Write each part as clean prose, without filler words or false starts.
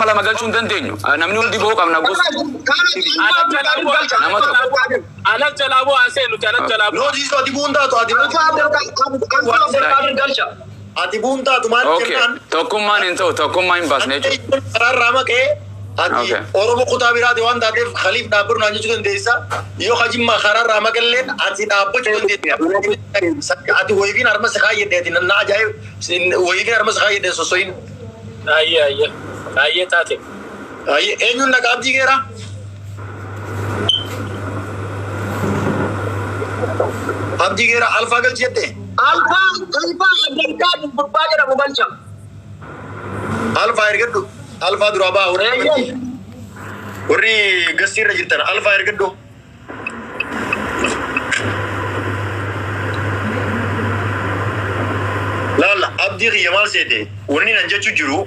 mala magal sun dantenyu namni hundi boo qabna gos anak jalabo asenu anak jalabo no jiso atibunda to atibunda to man kennan tokkummaan into tokkummaan basne rama ke ati oromo kutabira de wanda de khalif dabur nanju den desa yo khajimma kharar rama kellen ati dabbu den desa ati woygin armas khaye de tin na jaay woygin armas khaye de sosoin ayye tate ayye enyun na kabji gera abji gera alfa gal jette alfa abdulka bubbaja bubalcha alfa ergadu alfa duraba ori gasira jirtan alfa ergadu la abdi yamal sede woni nan jechu juru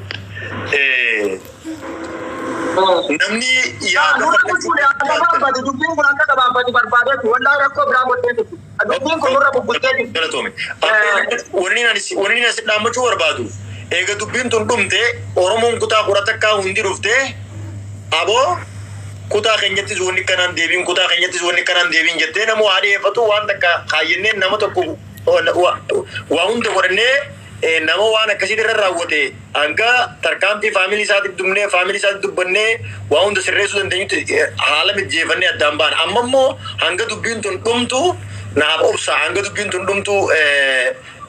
namni ya woni nan sidama chu warbadu ega dubbin tundumte oromon kuta quratakka hundi rufte abo kuta kenyatti zoni kanan devin kuta kenyatti zoni kanan devin jette namo ade fatu wanda ka khayenne namo to wa hunde gorne namo wana kasidira rawote anga tarkamti family saati dumne family saati dubbanne wa hunde sirresu dandenyute halam jeefanne adamban ammammo hanga dubbin tundumtu na obsa hanga dubbin tundumtu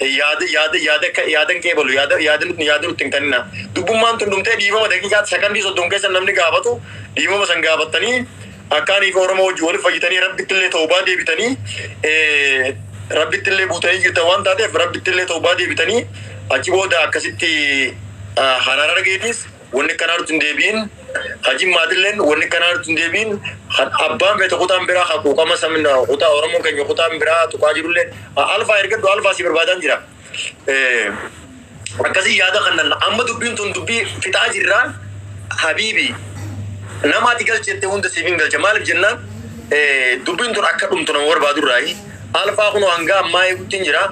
yadan kebolu yadan tingtanina dubumman tundumte diima dakika second so donke san namni gaabatu diima san gaabatani akani oromo wol fajitani rabbitille tawba debitani rabbitille butay gitawan tade rabbitille tawba debitani achi boda akasitti harara geetis wonni kanaru tundebin haji madillen wonni kanaru tundebin abban beto kutam bira khaqu kama samna kuta oromo kenyo kutam bira to qajirulle alfa ergadu alfa si barbadan jira akasi yada khanna amma dubbin tun dubbi fitajirra habibi nama tigal chette hunda sibingal jamal janna dubbin tun akadum tun warbadu rai alfa kuno anga mai kutinjira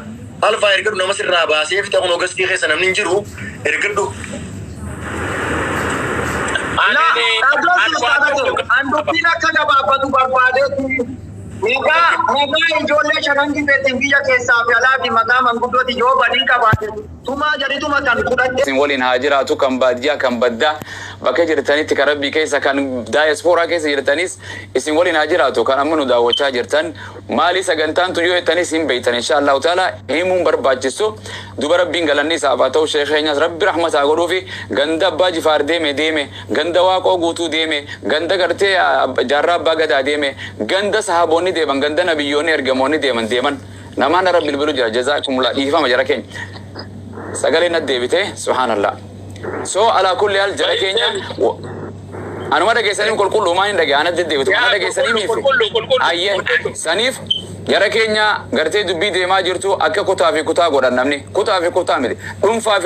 alfa ergadu nama sirra ba se fita kuno gasti khesa namnin jiru ergadu ando pina kada babatu barbade mega ijolle sharangi betin biya ke safi alati magama ngudoti jo badin ka baate tuma jari tuma tan kudate sin wolin hajiratu kan badiya kan badda baka jirtani tikarabi kaysa kan diaspora kaysa jirtanis isin wolin hajiratu kan amanu dawacha jirtan mali sagantan tu yo tanis in beitan inshallah taala himun barbajisu dubara bingalanni sabato sheikhenya rabbi rahmat agodufi ganda baji farde me deme ganda waqo gutu deme ganda garte jarra bagada deme ganda sahaboni deman ganda nabiyoni ergamoni deman namana rabbil bilu jazakumullah ifama jaraken sagale na debite subhanallah so ala kulli hal jarakenya anu ma dage sanim kullu ma indage ana debite ma dage sanim ayye sanif jarakenya garte dubbi de ma jirtu akka kuta fi kuta godan namni kuta fi kuta miti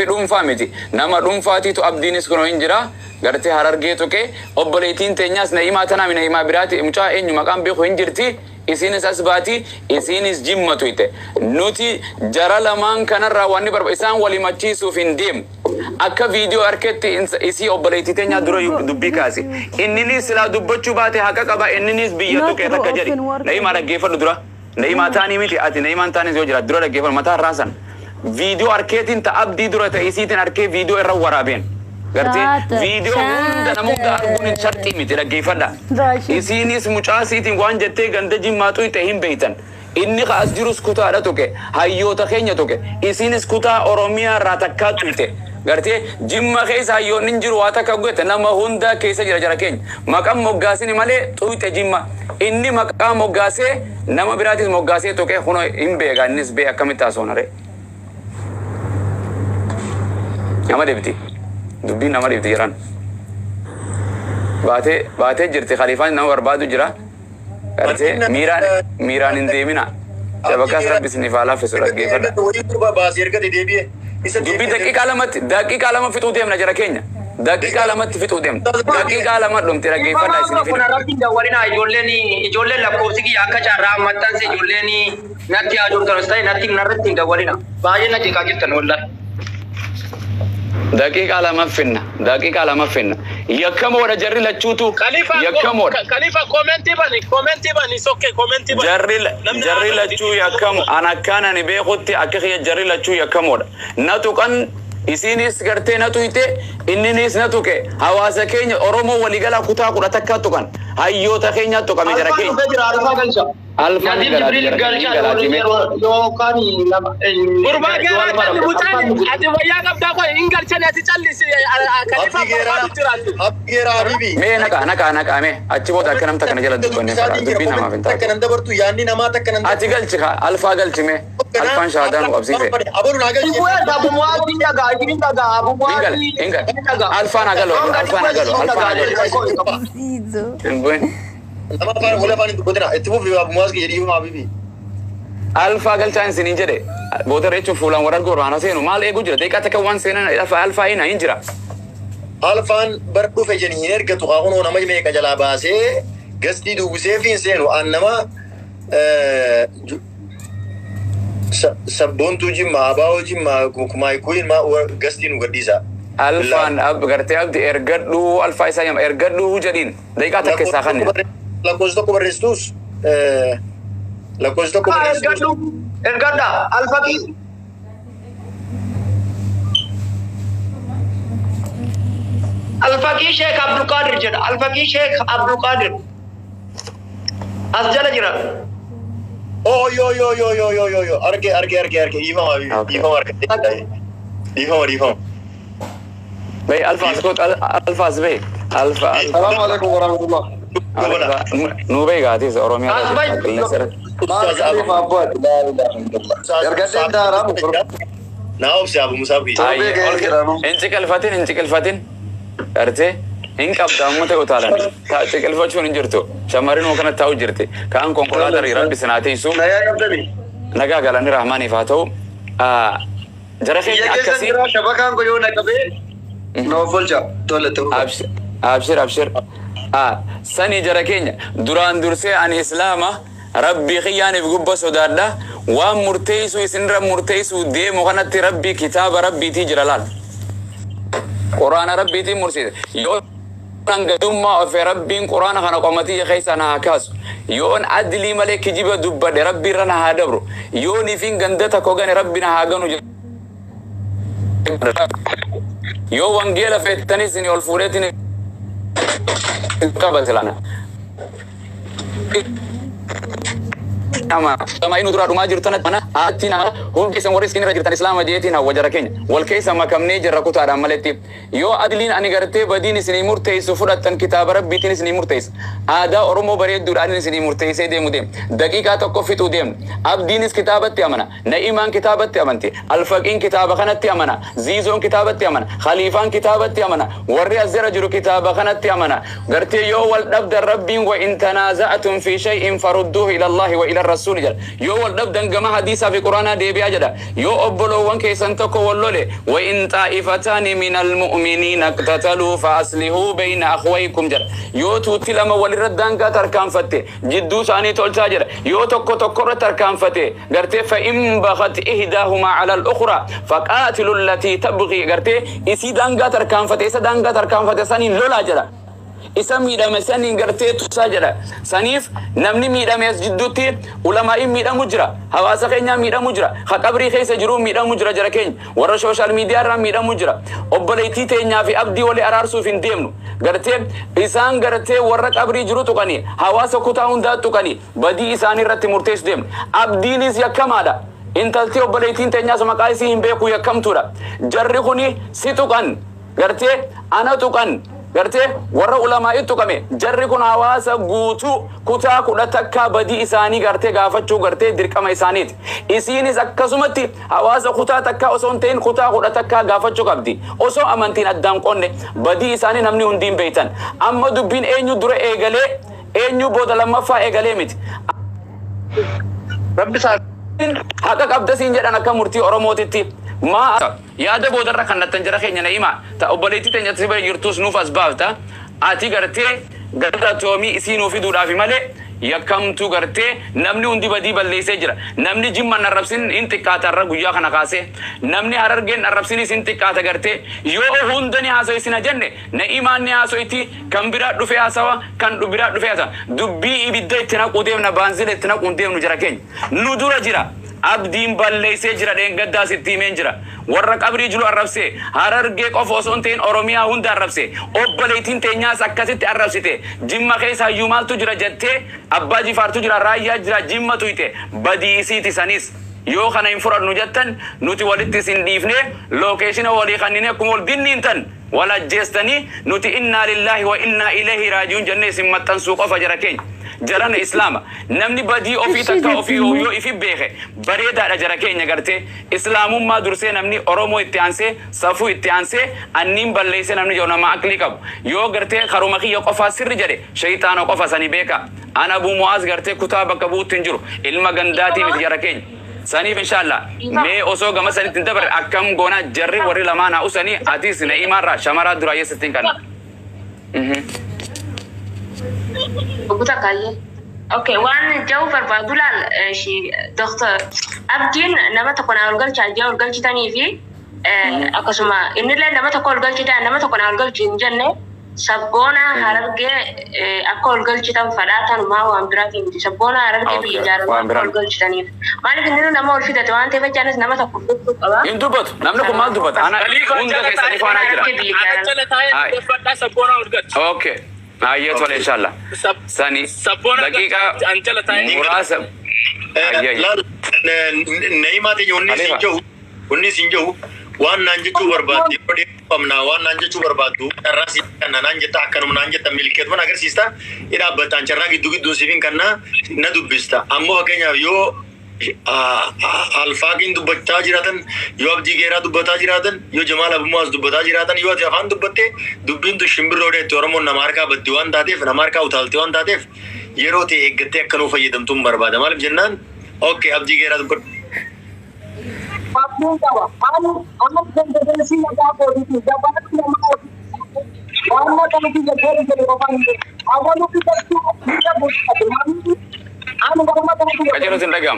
dumfa miti nama dumfati to abdinis kono injira garte hararge to ke obboleetin tenyas na ima tana mina ima birati mucha enyu maqam be ko injirti isinis asbati isinis jimmatu ite nuti jara laman kanarra wani barba isan wali machisu findim akka video arketti isi obboleeti tenya duro dubbi kasi innini sila dubbachu baate haqa qaba inninis biyatu ke takka jari na ima raggeefadu dura na ima tani miti ati na ima tani zo jira dura raggeefadu mata rasan video arketin ta abdi dura ta isitin arke video irra waraben garte video hunda namuda argun sharti miti raggeefada isinis muchasitin wan jette ganda jimmatu ite himbeitan inni khas jirus kuta ada toke hayyota kenya toke isinis kuta oromia ratakatu ite garte jimma keessa hayyonin jiru wata kagwete nama hunda keessa jira jara kenya maqam moggasini male tuite jimma inni maqam moggase nama biratis moggase toke hono imbe gannis be akamita sonare nama debiti dubbi nama debiti jiran baate jirti khalifan nama barbadu jira garte miran indemina jabaka rabbi sinifala fesura gefada dubbi daqiqa lama fitu demna jara kenya daqiqa lama fitu dem daqiqa lama dumte ragefada sinifina rabbi dawalina ijolle lakkoofsigi akka charra mattanse ijolleni natti ajurtan stai natti narratti dawalina baay'ee natti ka jirtan wallahi دقيقة على ما فينا دقيقة على ما فينا يكم ولا جري لا تشوتو Khalifa يكم ولا Khalifa commenti bani soke commenti bani. جري لا تشو يكم أنا كان أنا بيخوتي أكيد جري لا تشو يكم ولا ناتو كان isinis garte natu ite inninis natu ke hawasa kenya oromo waligala kuta kura takatu kan hayyota kenya to kami jara kenya alfa jibril Gurba gara tan butani ati waya gabda ko ingal chane ati challi Khalifa Abgeera habibi. me naka me achi boda kanam takana jala dubbanne fara dubbina ma finta Takkanan dabartu yaanni namaa takkanan ati galchi ka alfa galchi me alfan shahadan qabsise Abonu nagalchi. Enggak. Alfa nagalo. Buen. Nama par bola pani bodena etimu fi abu muaz ki yeri ma habibi. Alfa gal chance ni jede. Boda recho fulan warar go rana senu mal e gujra te kata ka wan sena alfa ina injira. Alfan bar dhufe jeni ergatu qaaqono nama jime ka jala baase gasti duguse fi senu annama sabbontu jimma abawo jimma kumai kuin ma gasti nu gadisa. Alfan ab garte abdi ergaddu alfa isa yam ergaddu jadin. Dai kata ke sakan ya. La cosa ko restus la cosa ko restus Ergada Al-Faqih Al-Faqih Sheikh Abdul Qadir jada Al-Faqih Sheikh Abdul Qadir asjala jira oh yo arke ifam abi ifam arke ifam Bay alfa skot alfa zbay alfa. السلام عليكم ورحمة الله. Nu bay gati oromia. Ustaz Abu Muhammad. لا إله إلا الله. Ergadin daram. Naam si Abu Musa bi انت كلفتين ارتي إنك أبدا متى قتالن تأتي الفاتشون إنجرتو شمارين وكانت تاو جرتي كان كونكولا دري ربي سناتي سو لا يا قدني. نجا قالني رحماني فاتو جرخي أكسي شبكان كيونا كبي. نوفلجا دولته. أبشر سني جركينيا دوران درسي عن إسلامه ربي خياني في قبة سودادا ومرتيسو يسنر مرتيسو دي مغنت ربي كتاب ربي تجرلال قرآن ربي تي مرسيد يون نغدوما في ربي قرآن خنا قومتي خيسانا هكاس يون عدلي ملك جيب دبا ربي رنا هادبرو يون فين غندتا كوغاني ربنا هاغنو يو وانجيلا في التنسين والفوريتين قبل سلانا sama ini turut rumah jirtan mana hati na hum kisa waris kini rajirtan Islam aja na wajar kenya wal kisa makamne jarraku ta ada maletip yo adlin ani garte badini sini murtei sufuratan kitab rabbi tini sini murtei ada oromo bare durani sini murtei se de mudem daqiqa to kofitu dem abdinis kitabat amana na iman kitabat amanti alfaqin kitab khanat amana zizon kitabat amana khalifan kitabat amana warri azra juru kitab khanat amana garte yo wal dabda rabbi wa in tanaza'tum fi shay'in farudduhu ila Allah wa ila الرسول جل يو والدبدن جماعة حديثة في القرآن دي بيجدا يو أبلو وانك سنتكو واللولي وإن طائفتان من المؤمنين اقتتلوا فأصلحوا بين أخويكم جل يو توتي لما ولردان كتر كان فتي جدو ثاني تولتا جل يو تكو تر كان فتي قرتي فإن بغت إحداهما على الأخرى فقاتلوا التي تبغي قرتي إسي دان كتر كان فتي إسا دان كتر كان فتي ساني لولا جل isa miidhame sanii gartee tusaa jedha saniif namni miidhamees jidduutti ulamaa'iin miidhamu jira hawaasa keenyaa miidhamu jira ha qabrii keessa jiru miidhamu jira jara keenya warra sooshaal miidiyaa irraa miidhamu jira obboleettii teenyaa fi abdii walii araarsuuf hin deemnu gartee isaan gartee warra qabrii jiru tuqanii hawaasa kutaa hundaa tuqanii badii isaanii irratti murteessu deemnu abdiinis yakkamaadha intaltii obboleettiin teenyaas maqaa isii hin beeku yakkamtuudha jarri kuni si tuqan gartee ana tuqan garte warra ulama ittuqame jarri kun hawaasa guutu kutaa kudha takka badii isaanii garte gaafachuu garte dirqama isaaniiti isiinis akkasumatti hawaasa kutaa takka osoo hin ta'in kutaa kudha takka gaafachuu qabdi osoo amantiin addaan qonne badii isaanii namni hundiin beeytan amma dubbiin eenyu dura eegalee eenyu booda lammaffaa eegalee miti rabbi isaa haqa qabdasiin jedhan akka murtii oromootitti ما يا ده بودر كنا تنجرا خينا نيما تا أبليتي تنجت سبب يرتوس نوف أسباب تا أتي قرتي قرتا تومي إسينو في دورا في ماله yakkamtu gartee namni hundi badii balleessee jira namni jimman arrabsin inti qaatarra guyyaa kana kaase namni harargeen arrabsinis inti qaata gartee yoo hundani haasoisina jenne na imaanni haasoiti kan biraa dhufee haasawa kan biraa dhufee haasawa dubbii ibidda itti naquu deemna baanzila itti naquu deemnu jira keenya nu dura jira abdiin balleessee jira dheengaddaa sitti himeen jira warra qabrii jiru arrabsee harargee qofa osoo hin ta'in oromiyaa hunda arrabsee obboleettiin teenyaas akkasitti arrabsite jimma keessa iyyuu maaltu jira jettee abbaa jifaartu jira raayyaa jira jimma tuyte badii isiiti sanis yoo kana hin fudhannu jettan nuti walitti isin dhiifne lookeeshina walii kannine akkuma wal binniintan wala jeestanii nuti inna lillahi wa inna ilayhi raaji'uun jennee isin maxxansuu qofa jira keenya jarana islaama namni badii ofii takka ofii yoo ifi beeke bareedaadha jara keenya gartee islaamummaa dursee namni oromoo itti aansee safuu itti aansee anniin balleessee namni yoo nama aqlii qabu yoo gartee karuma kiyya qofaa sirri jedhe shayxaana qofa sani beeka ana Abu Mu'aaz gartee kutaa bakka buutti hin jiru ilma gandaatii miti jara keenya saniif inshallah mee osoo gama sanitti hin dabarre akkam goona jarri warri lamaanaa usanii atis na imaarraa shamaraa duraayyee sittiin kana Buta kaya. Okay, wan jauh berbadulal si dokter Abdin nama takkan algal caja algal cita ni vi. Aku semua ini lah nama takkan algal cita nama takkan algal jinjane. Sabona harga aku algal cita fadatan mau ambirat ini. Sabona harga bijar algal cita ni. Mana kini nama orfi dah tuan teva janis nama takkan apa? Itu betul. Nama aku mal tu betul. Anak unda kisah ni fana kira. Anak cila tayo fadda sabona algal. Okay. Ayat wala inshallah. Sani. Dakika ancala tayo. Murasa. Neymar te unni sinjau wan nanje chu barbadi padi pamna wan nanje chu barbadu rasi kana nanje ta kanum nanje ta milket wan agar sista ira batan charra gidu sivin kana na dubbista ammo kenya yo alfaqin dubbata jiratan yo abdi gera dubbata jiratan yo jamal Abu Mu'aaz dubbata jiratan yo afan dubbatte dubbin du shimbirode tormo namarka baddiwan dadef namarka utalti wan dadef yerote eggate akkanu fayyadam tum barbada mal jannan okay abdi gera dubbat Papun tawa, anak generasi muda politik, jabatan yang mau, warna kami tidak boleh jadi orang ini. Awal itu kita buat, anu warna kami tidak. Kajian rutin dagam.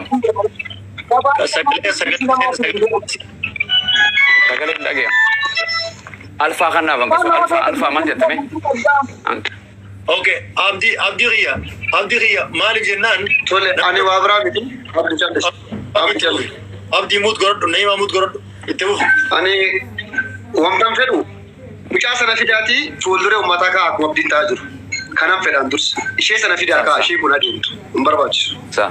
Kagalit dagam. Alfa kan apa? Alfa mana jatuh ni? Okay, Abdi Ria, Malik Jannan. Tole, ane wabra gitu. Abdi Jalli. Abdi mut gorot, Neymar mut gorot. Itu. Ane wamtam fedu. Mucaa sana fidaati fuuldure uummataa kaa akkuma abdiin ta'aa jiru. Kanaan fedhaan dursa. Ishee sana fidaa kaa ishee kun adeemtu. Hin barbaachisu. Sa.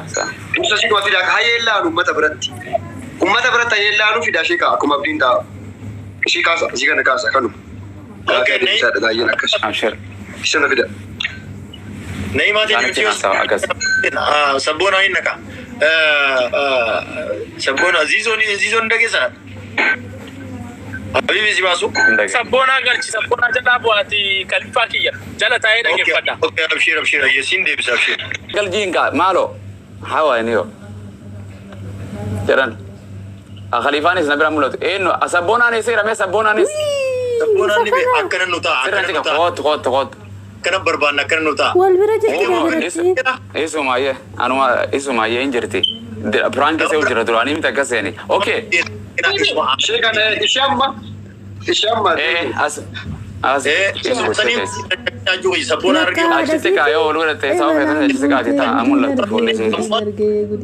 Dursa ishee kuma fidaa kaa hayyeellaanu uummata biratti. Uummata biratti hayyeellaanu fidaa ishee kaa akkuma abdiin ta'aa. Ishee kaasa, ishee kana kaasa kanuma. Okay, Neymar. Baay'een akkas. Abshir. Ishee sana fidaa. Neymar te Sana cakap akas. Sabona ini nak. Sabona Zizon dagi sana. Habis si masuk. Sabona garchi sabona jala buati kalifa kiya. Jala tayo na gefada. Okay, abshir. Yesin de bisa abshir. Kal jinga malo. Hawa ini yo. Jalan. Khalifanis nabira mulut. No asabona ni sira me sabona ni. Sabona ni be akaran nuta. Sira cakap kot. Kana barbana kana nuta. Isu maya, anu isu maya injerti. Peran kese ujira dulu, ani minta kese ni. Okay. Ishee kana ishee amma. Tani ajui sabona argi. Achite kayo ulur te sawo fetan achite ka tita amul la phone se.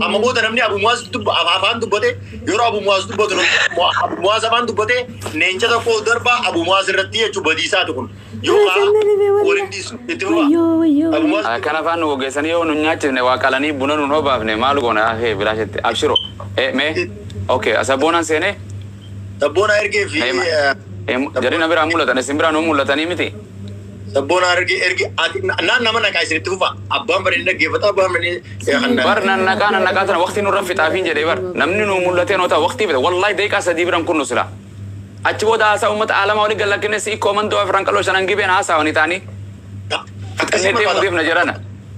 Amma boda namni Abu Mu'aaz dub afan dubbate yoro Abu Mu'aaz dubbate Abu Mu'aaz afan dubbate neencha ta ko darba Abu Mu'aaz irratti jechu badisa tukun. Yo walidis ituma Abu Mu'aaz Kana fanu ogeessanii yoo nu nyaachifne waa qalanii buna nu noo baafne maal goona hee bilaashatti abshiro. Me okay asaboonaan seene. sabona erge fi Jadi nabira mulatan simbira no mulatanii miti. sabona erge nan nama nakaa isinitti fufa abbaan bareedina dhaggeeffata abbaan bareedina Bar nakaa tana waqtii nurra fixaafiin jedhee bar namni nu mullatee noota waqtii bita wallahi daqiiqaa sadii biran kun nu sila. Achi booda haasaa uummata alamaa waliin gallakkine si koomandoo afran qaloo shanan gibeen haasaa wani taanii. Akkasii mudiif na jirana.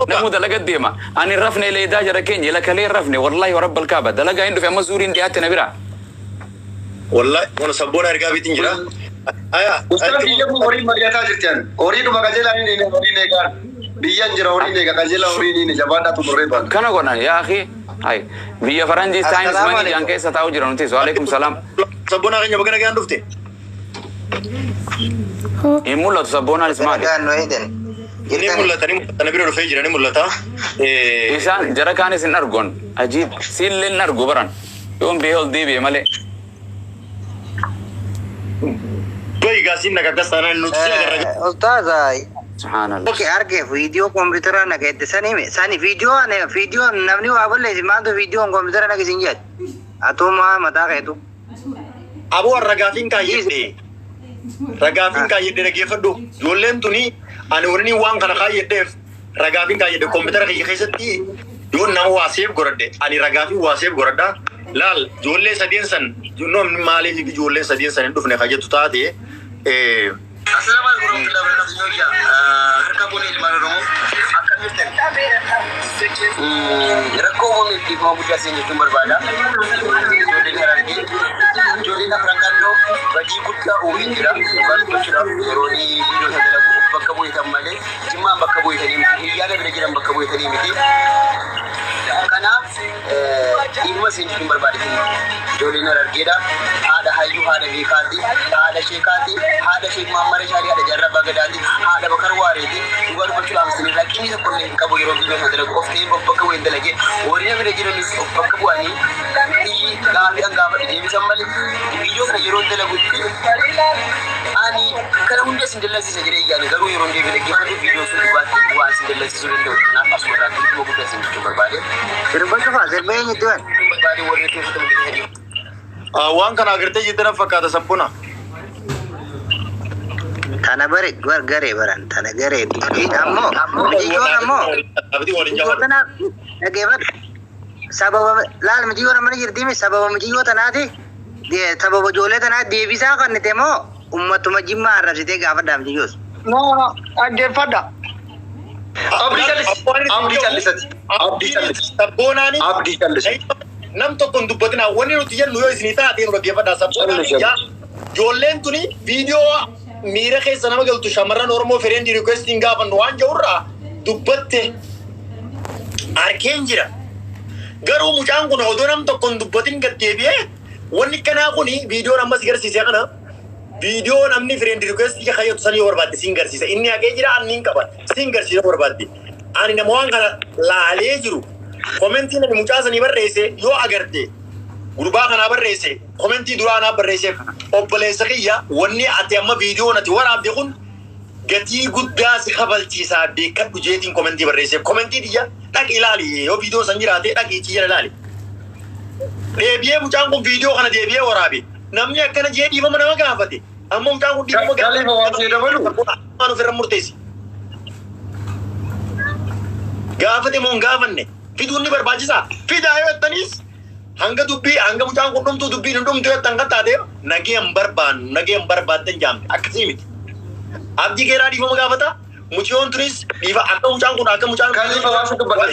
Namu dalaga deema. Ani rafne leedaa jara keenya lakalee rafne wallahi warabbal kaaba dalagaa hin dhufe amma zuuriin dhiyaatti na bira. wallahi wana sabona erga bitin jira aya Ustaz biyya kun horii mari'ataa jirti ani. Horii dhuma qajeelaa inni horii neegaan. Biyyan jira horii eega qajeela horii ni jabaadhaa tumurree baala. Kana godhan yaa akhi. Hai. Biyya Faranjii Times manii jaan keessa taa'u jira nuti. Wa alaikum salam. Sabboonaa keenya bakka nagaan dhufte. Hin mul'atu sabboonanis maali? Ni mul'ata na bira dhufee jira ni mul'ata. Isaan jara kaanis hin argon. Ajiib. Siillee hin argu baran. Yoon beehol deebi'e malee. Bayi gaasiin nagaa gasaanaan nuti si agarra. Ustaza, Subhanallah. oke arge video komputer na kete sani video namni wa bolle mando video komputer na kisin jet. Atuma mata ketu. Aboo ragaafin kaayyedhe. Ragaafin kaayyedhe dhageeffadhu. Ijoolleen tuni ani warri waan kana kaayyedheef ragaafin kaayyedhe kompuutera kiyya keessatti yoo nama waaseef godhadhe ani ragaafin waaseef godhadha. Laal ijoollee sadeen san namni maaliif ijoolleen sadeen san hin dhufne kajettu taate Assalamu alaikum warahmatullahi wabarakatuh. Harka boleh di mana dong? Akan mirten. Rakko boleh di mau buka sini tu berbeda. Jadi lagi. Jadi nak berangkat tu bagi buka uwi kira. Baru kira roni video saya lagu bakka boleh tambah. Cuma bakka boleh tadi. Iya ada beda bakka boleh tadi mesti. Karena ilmu sini tu berbeda sini. Jadi nak ada hayu ada bikati ada shekati ada shek Muhammad Shari ada jarra bagadati ada bakar waridi juga betul amsini lakini sekolah kabu yero video hadra of team bakka wenda lagi oriya video jiro mis bakka buani di gabi angaba di misambali video kana yero ndela gutti ani kana hunde sindella si sajire yani garu yero ndebe lagi hadu video su bati wa sindella si suru ndo na paswara tu mo gutta sin tu berbade Terbang fa serbe ni tuan. berbade wori tu tu hadi waan kana agartee jiddana fakkaata sabboona. Tana bare gare baran tana gare. Ammo video ammo. Abdi waliin jawaab. Tana dhageeffad sababa laal miji wara mana jirti mi sababa miji yoo tanaati sababa ijoollee tanaa deebisaa kannite moo ummatuma jimmaa arrabsitee gaafadhaaf jiyyus. No, dhaggeeffadha. Abdi callisati. Sabboonaani. Abdi callisati. Nam tokko hin dubbatina wanni nuti jennu yoo isinii taatee nu dhaggeeffadhaa sabboonaan ijoolleen tuni viidiyoo miira keessa nama galtu shamarran Oromoo fedheen requestiin gaafannu waan jedhurraa dubbatte arkeen jira. Garuu mucaan kun odoo nam tokko hin dubbatin gad deebi'ee wanni kanaa kun viidiyoon ammas garsiisee kana viidiyoo namni fedheen requestii kayyatu sanii yoo barbaadde siin garsiisa. Inni haqee jira anni hin qaban siin garsiisa barbaadde. Ani nama waan kana laalee jiru. Komentii namni mucaa sanii barreesse yoo agarte gurbaa kanaa barreesse komentii duraa anaa barreesseef obboleessa kiyya wanni ati amma viidiyoon ati waraabde kun gatii guddaa si kabalchiisaa beekadhu jeetiin komentii barreesseef komentii diyya dhaqi ilaali yoo viidiyoo san jiraate dhaqi jala ilaali. Deebi'ee mucaan kun viidiyoo kana deebi'ee waraabe namni akkana jee dhiifama nama gaafate amma mucaan kun dhiifama gaafate ofirra murteessi. Gaafate moo hin gaafanne? Fiduun ni barbaachisaa. Fidaa yoo jettaniis hanga dubbii hanga mucaan kun dhumtuu dubbiin hin dhumtu yoo jettan kan taateef nagee hin barbaannu nagee hin barbaaddan jaamte akkasii miti. Abdii keeraa dhiifama gaafata muciyoon tunis dhiifa akka mucaan kun akka mucaan Kalifa waan sun dubbatan.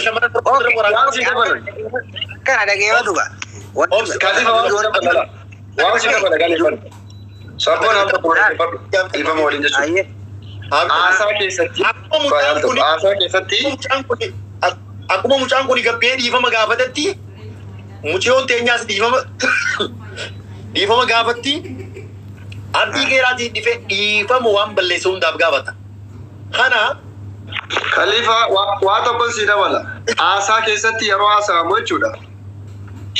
Kana dhageeffadhu dhuga. Kalifa waan sun dubbatan. Waan sun dubbatan galeeffadhu. Sabboon amma kunuunfadhu. Dhiifama waliin jechuudha. Haasaa keessatti. Haasaa keessatti. Akkuma mucaan kun gabbee dhiifama gaafatetti muciyoon teenyaas dhiifama gaafatti abdii keeraatii dhife dhiifama waan balleessu hundaaf gaafata. Kana Kalifa waa tokkon si dabala. Haasaa keessatti yeroo haasa'amu jechuudha.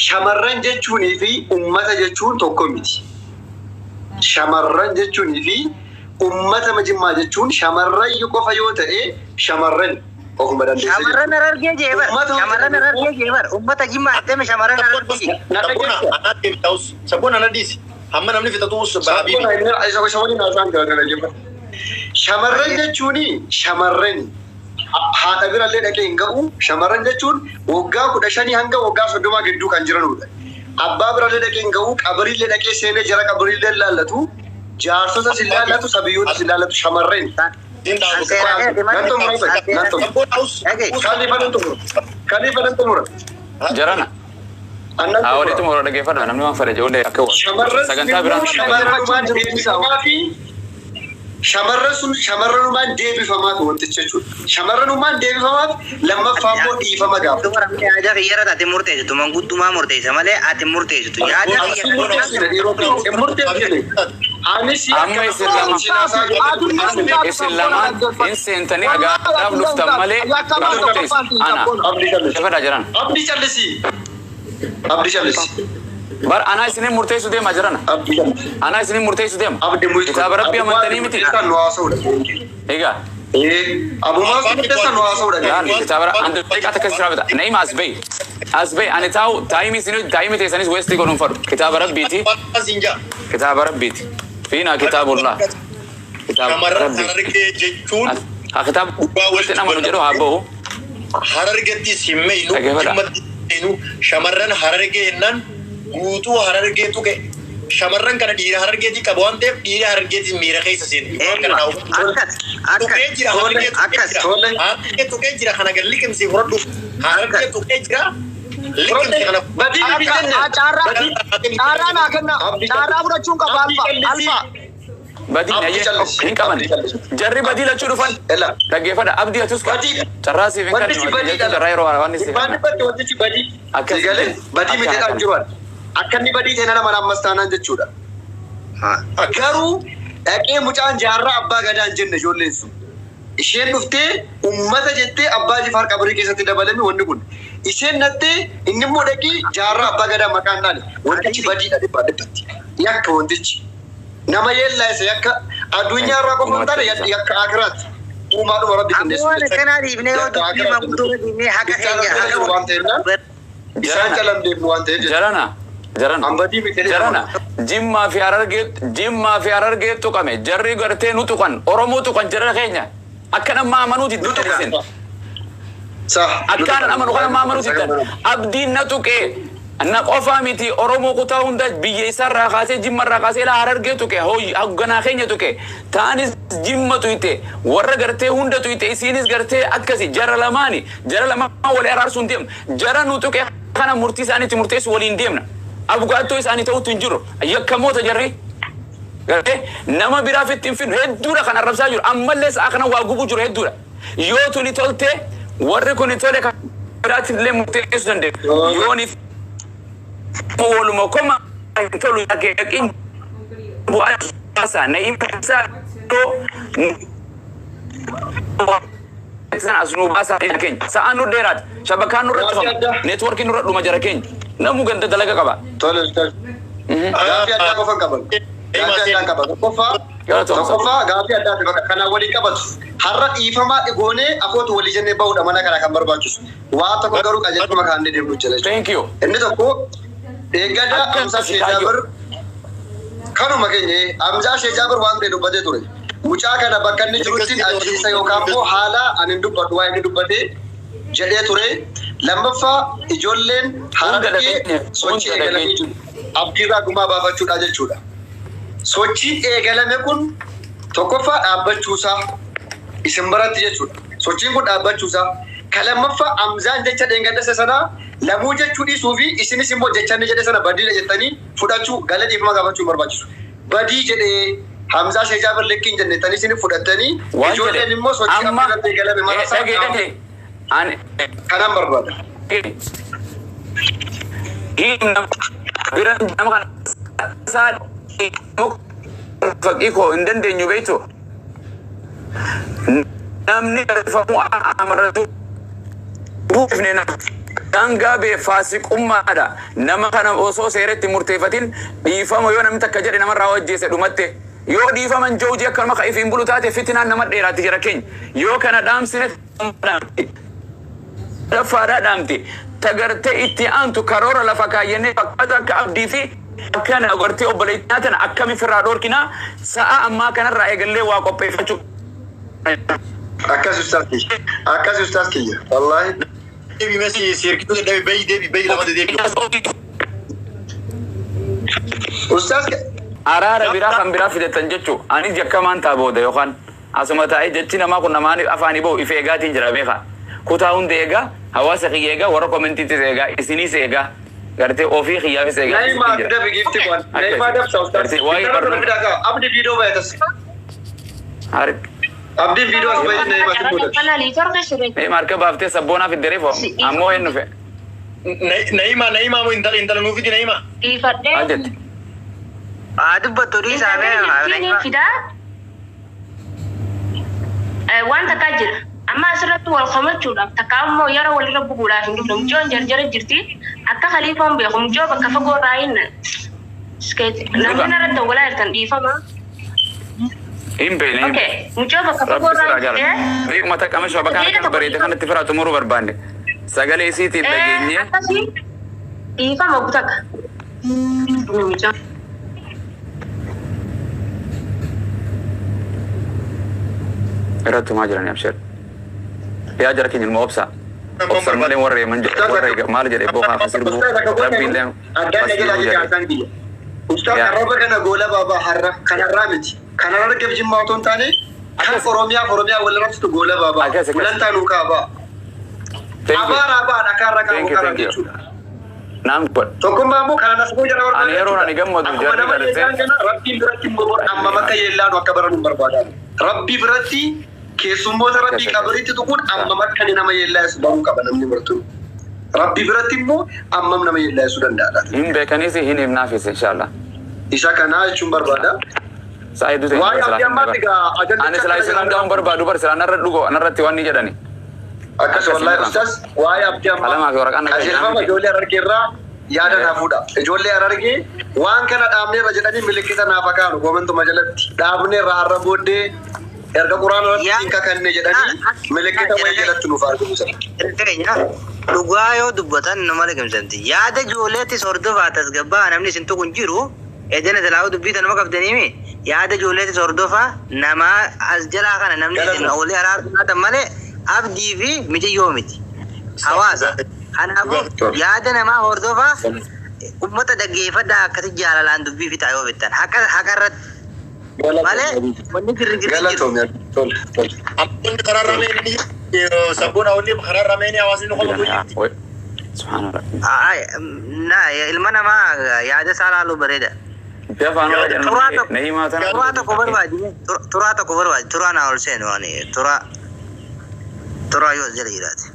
Shamarran jechuunii fi ummata jechuun tokko miti. Shamarran jechuunii fi ummata majimmaa jechuun shamarran qofa yoo ta'e shamarran. Shamarran arargee jeebar. Shamarran arargee jeebar. Ummata jimmaa attame shamarran arargee. Sabboon ana dhiisi. Hamma namni fixatuus baabii. Shamarran jechuun shamarran haadha birallee dhaqee hin ga'u. Shamarran jechuun waggaa 15 hanga waggaa 30 gidduu kan jiranudha. Abbaa birallee dhaqee hin ga'u. Qabariillee dhaqee seenee jara qabariillee laallatu. Jaarsota si laallatu sabiyyoota si laallatu shamarran. Jarana. Walitti mura dhaggeeffadha namni waan fedhe ijoollee akka sagantaa biraan. shamarranumaan deebifamaa wanticha jechuudha. Shamarranumaan deebifamaa lammaffaa immoo dhiifama gaafa. Yaada xiyyaara ati murteessitu manguddumaa murteessa malee ati murteessitu. Yaada amma isin lamaan hin seentanii dhagaadhaaf dhuftan malee kan murteessu ana dafadhaa jiran. Abdii callisi. Bar ana isinin murteessu deema jirana. Ana isinin murteessu deema. Kitaaba Rabbii amantanii miti. Egaa. Abumaa murteessan waa soodha. Yaan kitaaba anda xiqqaa takka sirraa bita. Naima asbay ani taa'imi isinin taa'imi teessanis westi godhuun fadhu. Kitaaba Rabbiiti. Kitaaba Rabbiiti. Fiina kitaabullah. Shamarran harargee jechuun kitaaba walitti namanu jedhu haa bahu. Harargeettis hin meeynu dhimmatti hin shamarran harargee jennaan guutuu harargee tuqe shamarran kana dhiira harargeetii qaba waan ta'eef dhiira harargeetiin miira keessa seenu. Tuqee jira harargee tuqee jira kana gar liqimsii fudhadhu harargee tuqee jira liqimsii kana. Caarraa naa kenna. Caarraa fudhachuun qaba alfa. Badii hin qaban. Jarri badii lachuu dhufan. Dhaggeeffadha abdii atus qaba. Carraa siif hin kennu. Carraa yeroo waan siif hin kennu. Badii miteedhaan jiruun. Akka inni badii ta'e nama ammas taanaan jechuudha. Garuu dhaqee mucaan jaarraa abbaa gadaa hin jenne ijoolleen sun. Isheen dhuftee uummata jettee abbaa Jifaar qabrii keessatti dabalame wanni kun. Isheen nattee inni immoo dhaqii jaarraa abbaa gadaa maqaan naani. Wantichi badiidha dhibbatti. Yakka wantichi. Nama yeellaa isa yakka addunyaa irraa qofa hin taane yakka akiraati. Uumaadhuma rabbi kenneessu. Isaan jalan deemu waan ta'eef Jarana Jimmaa fi Harargee tuqame jarri gartee nu tuqan Oromoo tuqan jarra keenya akka nama amanuuti tuqan akka nama amanuuti abdiin na tuqee na qofaa miti Oromoo kutaa hunda biyya isaarraa kaasee Jimmarraa kaasee la Harargee tuqe hoogganaa keenya tuqe taanis Jimma tuyte warra gartee hunda tuyte isiinis gartee akkasi jara lamaan wali araarsuun deemna jara nu tuqe kana murtii isaaniitti murteessu waliin deemna abugaattoo isaanii ta'utti hin jiru yakkamoota jarri gartee nama biraaf ittiin fidnu hedduudha kan arrabsaa jiru ammallee sa'a kana waa gubuu jiru hedduudha yoo tuni tolte warri kun tole kan biraatti illee murteessuu dandeessu yooniif waluma koma tolu yaqiin bu'aa isaa na impisaa sana asnu basa keenya sa'aan nu dheeraat shabakaan nu irratti famu neetworkiin nu irratti jara keenya namu ganda dalaga qaba. Tole gaafii addaa qofan qaban. Gaafii addaa qaban. Tokkoffaa gaafii addaa kana waliin qabatu. Har'a dhiifamaa goonee afootu walii jennee bahuudha mana kana kan barbaachisu. Waa tokko garuu qajeelfama kan inni deemu jira. Thank you. Inni tokko eeggadaa Amsaa Sheejaabir kanuma keenya Amsaa Sheejaabir waan ta'e dubbatee ture. Mucaa kana bakka inni jirutti ajjeesa yookaan immoo haala ani dubbadhu waa inni dubbatee jedhee ture. Lammaffaa ijoolleen Harargee sochii eegalanii jiru. Abdiirraa gumaa baafachuudha jechuudha. Sochiin eegalame kun tokkoffaa dhaabbachuusaa isin biratti jechuudha. Sochiin kun dhaabbachuusaa. Ka lammaffaa Amzaan jecha dheengadhase sanaa lamuu jechuu dhiisuu fi isinis immoo jecha inni jedhe sana badiidha jettanii fudhachuu gala dhiifama gaafachuu barbaachisu. Badii jedhee Hamzaa Sheejaabir lekkiin jennettanii isin fudhattanii ijoolleen immoo sochii abdiirratti eegalame mana isaa kanan barbaada. Faqiikoo hin dandeenyu beektu namni famu amaratu buufne dangaa bee faasiqummaadha nama kana osoo seeratti murteeffatin dhiifama yoo namni takka jedhe namarraa wajjeesse dhumatte yoo dhiifaman joojii akkanuma ka'ifiin bulu taate fitinaan nama dheeraatti jira keenya yoo kana dhaamsine lafaadhaa dhaamte tagartee itti aantu karoora lafa kaayyannee fakkaata akka abdii fi akkana agartee obboleettii tana akkami firraa dhoorkinaa sa'a ammaa kanarraa eegallee waa qopheeffachuu. Akkas ustaas kiyya wallaahi. Deebii mesi sirkituu deebii lamatti deebii. Ustaas araara biraa kan biraa fidatan jechuu ani jakkamaan taa booda yookaan asuma taa'ee jechi namaa kun namaan afaanii bahu ife eegaatiin jira beekaa. Kutaa hundi eegaa hawaasa kiyya eegaa warra koomentiitis eegaa isinis eegaa gartee ofii kiyyaafis eegaa. Naimaa dabbi gifti kun. Naimaa dabsa ustaas. Abdi viidiyoo baay'atas. عارف Abdiin viidiyoo as baay'ee na himatu mudatu. Kana liitor qashire. ايه ماركه بافتي سبونا في الدريفو امو انه في Naima mo intala nufi di Naima. Ifadde. اجت Dubbattu dhiisaa Fida. Wanta ka jira. Amma asirratti wal qabachuudhaaf takkaammoo yeroo walirra bu'uudhaaf hin dhufne mucoon jarjara jirti akka khaliifaan beeku mucoo bakka fagoo raayin namni irratti walaa jirtan dhiifama. ان بين Okay, mucoo bakka رب fagoo سرا raayin جال ريق متى كم شو بكان كان بريد كان تفرع تمر بربان سجل سيتي تلاقيني akkasii dhiifama butaka. Mucoo. رتو ما جراني ابشر يا جركين الموبسا وصل مالي وري من وري مال جري بوخا خسر بو ربي لهم Addaan eegala jiraatan biyya. Ustaz arroba kana goola baabaa har'a kanarraa miti. Kanarra gab jimmaa otoo hin taane kan Oromiyaa walirratti goola baabaa. Gulantaa nu kaabaa. Abaara abaa dhakaarra kaabu kana jechuudha. نعم كون Tokkummaa immoo kana nasbuu jala warra. Ani yeroo ani gammadu jarri galate. Rabbii biratti immoo amma makka yeellaanu akka baran hin barbaadan. Rabbii biratti keessummoota rabbii qabaritti tuquun amma makka ni nama yeellaasu baruu qaba namni baratu. Rabbii biratti immoo ammam nama yeellaasuu danda'a. هم بكنيسي هنا بنافس ان شاء الله Isa kanaa jechuun barbaada. سايدو زين Waa'ee abdii ammaatti egaa انا سلاي سلام داون بربادو برسلا نردو نرتي واني جداني akkas wallahi ustaz waa'ee abdii Alamaa fi waraqaan akka qajeelfama ijoollee Harargee irraa yaada naa fuudha. Ijoollee Harargee waan kana dhaabnee irra jedhanii milikkita naaf akaanu goomantuma jalatti dhaabnee irraa har'a booddee erga quraana irratti hin kakanne jedhanii milikkita wayii jalatti nuuf argamu sana. Keenya dhugaa yoo dubbatan nama liqimsanti. Yaada ijoolleettis hordofaa tasgabbaa namni isin tuqu hin jiru. Ejjena talaa'uu dubbii tanuma qabdaniimi. Yaada ijoolleettis hordofaa nama as jalaa kana namni isin oolii araarfatan malee abdii fi mijayyoo miti. Hawaasa. Kanaafuu yaada namaa hordofaa ummata dhaggeeffadhaa akkasi jaalalaan dubbii fi taa'ee bittan. Haqa irratti malee wanni girgirri jiru. Galatoomii tole tole. Abboonni karaa rameen sabboon hawwanni karaa rameen hawaasni nu qabu. سبحان الله Ilma namaa yaada isaa laaluu bareeda. دفع نهيما Turaa tokko barbaadi. Turaa naa ol seenu waan turaa yoo jala jiraate.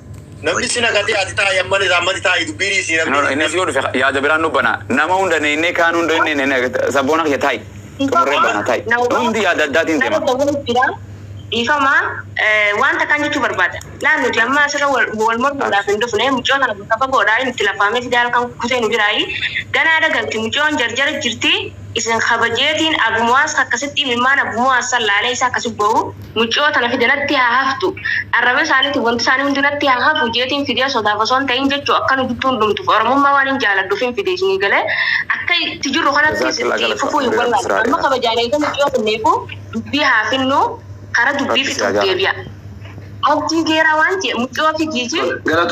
Namni sina gadi ati taa yammani rammani taa dubbiin si namni. إني سيقول في يا جبران نبنا نما هون إني كانوا إني سبونا كي تاي تمر بنا تاي عندي يا دادين تما Ifama wanta kan jechu barbaada. Laannu jamma asirra wal mormuudhaaf hin dhufne mucoon kana bakka fagoodhaa itti lafaamee sidaal kan kutee nu biraayi. Ganaa dagalti mucoon jarjara jirti isin kabajeetiin abumuwaas akkasitti ilmaan abumuwaas sallaalee isaa akkasi bahu mucoo tana fidanatti haa haftu. Arraba isaaniitti wanti isaanii hundinatti haa hafu jeetiin fidee sodaaf osoo hin ta'in jechuu akka nu gittuun dhumtuuf oromummaa waan hin jaaladhuuf hin fidee isinii galee akka itti jirru kanatti fufuu hin barbaadu. Amma kabajaalee mucoo kunneefu dubbii haa finnu. Kara dubbii fi deebi'a. Abdii geeraa waan ta'e mucoo fi giiji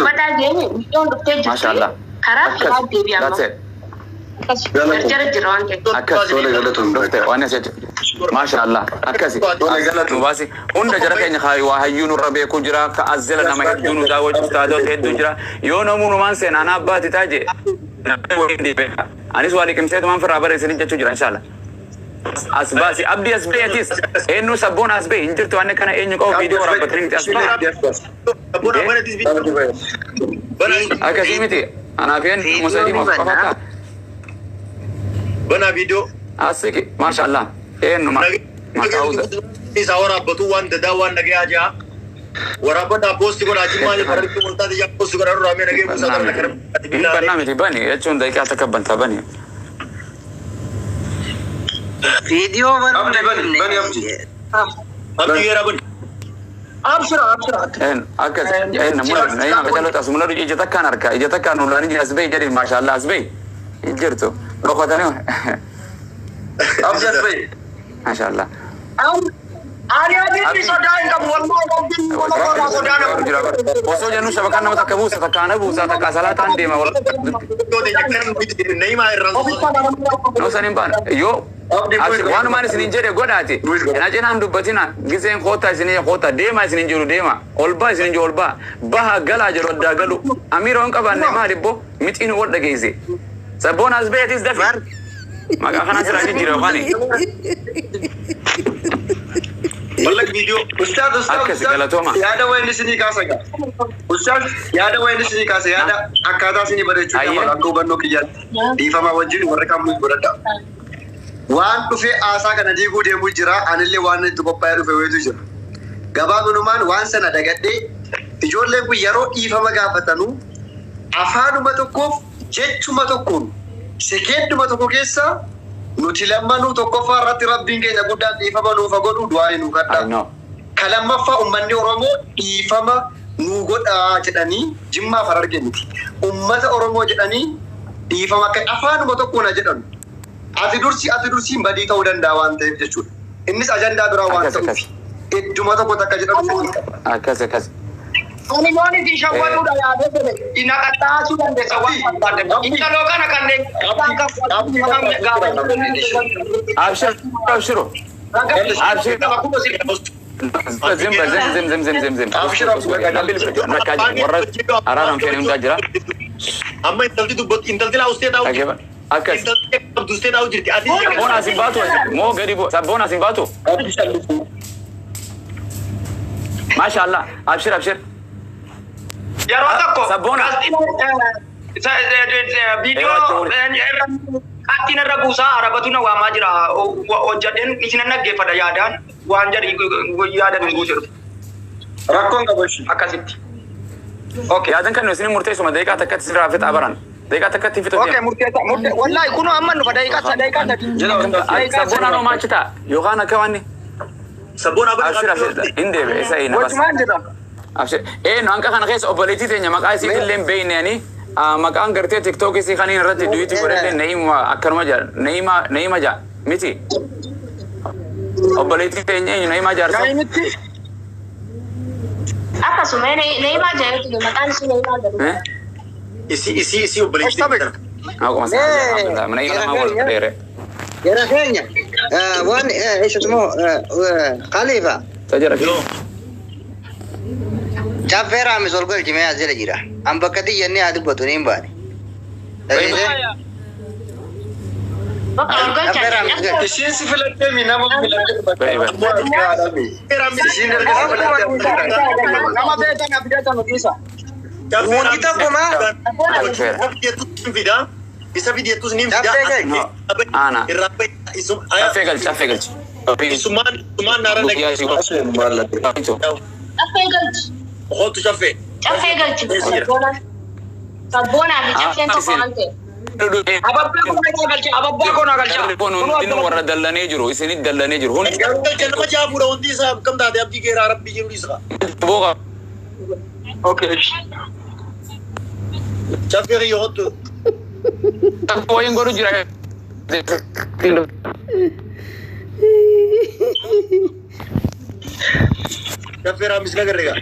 badaa deeme mucoon dhuftee jirti. Karaa firaa deebi'a amma. Jarjara jira waan ta'e. أكاسي وأنا سجل ما شاء الله أكاسي نباسي هون جرا كأني خاي وهايون الربيع كجرا كأزل أنا ما يدون داوج استادو تهدو جرا يوم مو نمان سين أنا بات تاجي أنا سؤالي كم سيد ما في رابر يسني جت جرا إن شاء الله أسباسي أبدي أسبيتيس إنه سبون أسبي إنجر تو أنا كنا إني كأو فيديو ورا بترين أسبي أكاسي متي أنا فين مساجي ما بنا فيديو أسيكي ما شاء الله إنه ما تعوذ إذا ورا بتوان تداوان نجى أجا ورا بنا بوست يقول أجي ما يفرق في ملتا دي بوست يقول أروح رامي نجى مسافر نكرم إن برنامج بني يجون ذيك أتكبر تبني فيديو بني أبدي غير أبني إن أكيد إن مولد نيجي بجلو تاسمنا رجع جتا كان أركا جتا كان ولا نيجي أسبي جري ما شاء الله أسبي جرتو لو تاني أبدي أسبي ما شاء الله وصل جنو شبكة نما تكبوسة تكانة بوسة تكاسلا تاندي ما ولا नहीं मार रहा no sanin ban yo wani mani sinin jere godati ina jena handu batina gisen khota sinin khota dema sinin juru dema olba sinin juru olba baha gala jero dagalu amiro on kaban ne mari bo mitin wodda geise sabona asbetis dafar maga khana sira jiro khani والله فيديو Akkasi galatooma. yaada wayni sinii kaasaga ustaz yaada wayni sinii kaasa yaada akkaataa sinii bareechuu Ayyee. qaba akka hubannoo kiyyaatti dhiifama wajjin warra kamuu godhadha waan dhufee aasaa kana diiguu deemuu jira anillee waan itti qophaa'ee dhufe wayitu jira gabaabanumaan waan sana dagadhee ijoolleen kun yeroo dhiifama gaafatanu afaanuma tokkoof jechuma tokkoon sekeenduma tokko keessa nuti lammanuu tokkoffaa irratti rabbiin keenya guddaan dhiifama nuuf godhu du'aa nuu I kadhaa. know. Kalammaffaa uummanni Oromoo dhiifama nuu godhaa jedhanii Jimmaaf Harargee miti. Uummata Oromoo jedhanii dhiifama akka afaanuma tokkoon jedhan. Ati dursi badii ta'uu danda'a waan ta'eef jechuudha. Innis ajandaa biraa waan ta'uuf idduma tokko takka jedhamu. Akkas. Ani looni fi shawwaluudha yaadee ture. Ina qaxxaasuu dandeessa waan barbaadde. Intaloo kana kanneen Abshiru. Zim. Warra araaraan feene hundaa jira. amma intalti laa ustee taa'u jirti. Akkas. Intalti qabdu ustee taa'u jirti. Ati Sabboon asin baatu moo gadi sabboon asin baatu. Maashaallah. Abshir. Yeroo tokko Sabboona. viidiyoo qaxxiin irra buusaa arabatu na waamaa jira hojjadheen isin dhaggeeffadha yaadaan waan jedhi yaadan hin guutu Rakkoon qabashi. akkasitti. Yaadan kan isin murteessuma daqiiqaa takkatti sirraa fixaa baran. Daqiiqaa takkatti fixu. Okay, murteessa. Wallahi kuno amma nufa daqiiqaa sadii. Sabboon anoo maachita yookaan akka wanni. sabboon Abshir. Hindeebe isa ina bas. Wachumaan jira. Abshir. Nu hanqa kana keessa obboleettii teenya maqaa isii illee hin beekneeni. Maqaan gartee tiktookii isii kaniin irratti duwiti godhate Na'iima akkanuma jira. Na'iima jaa miti. Obboleettii teenya Na'iima jaarsa. Akkasuma Na'iima jaarsa maqaan ishee Na'iima jedhama. isi obboleettii. Akkuma sana Na'iima nama wal dheere. Gara keenya waan ismo Khalifa Tajara. Chaffeeraa misol galchimee as jala jira. An bakka xiyyannee haa dubbatu ni hin baane. Bakka urgolchaa Ishiin si filattee mi nama filattee Nama beekan abidatan isa. Wanti tokkuma Isa fideettus ni Ana. Irraa Caffee galchi. Isumaan naara Guyyaa Caffee galchi. Hotu caffee. Caffee galchi. Sabboonaa fi caffeen tokko waan ta'e. Ababbaa kono galcha. Kun warra dallanee jiru isinit dallanee jiru. Hun Galcha nama jaafuudha wanti isaa kam taate abdii keeraa rabbii jiru isa. booqa. Okay. Caffee kiyya hotu. Wayin godhu jira. Caffee raamis nagarreega.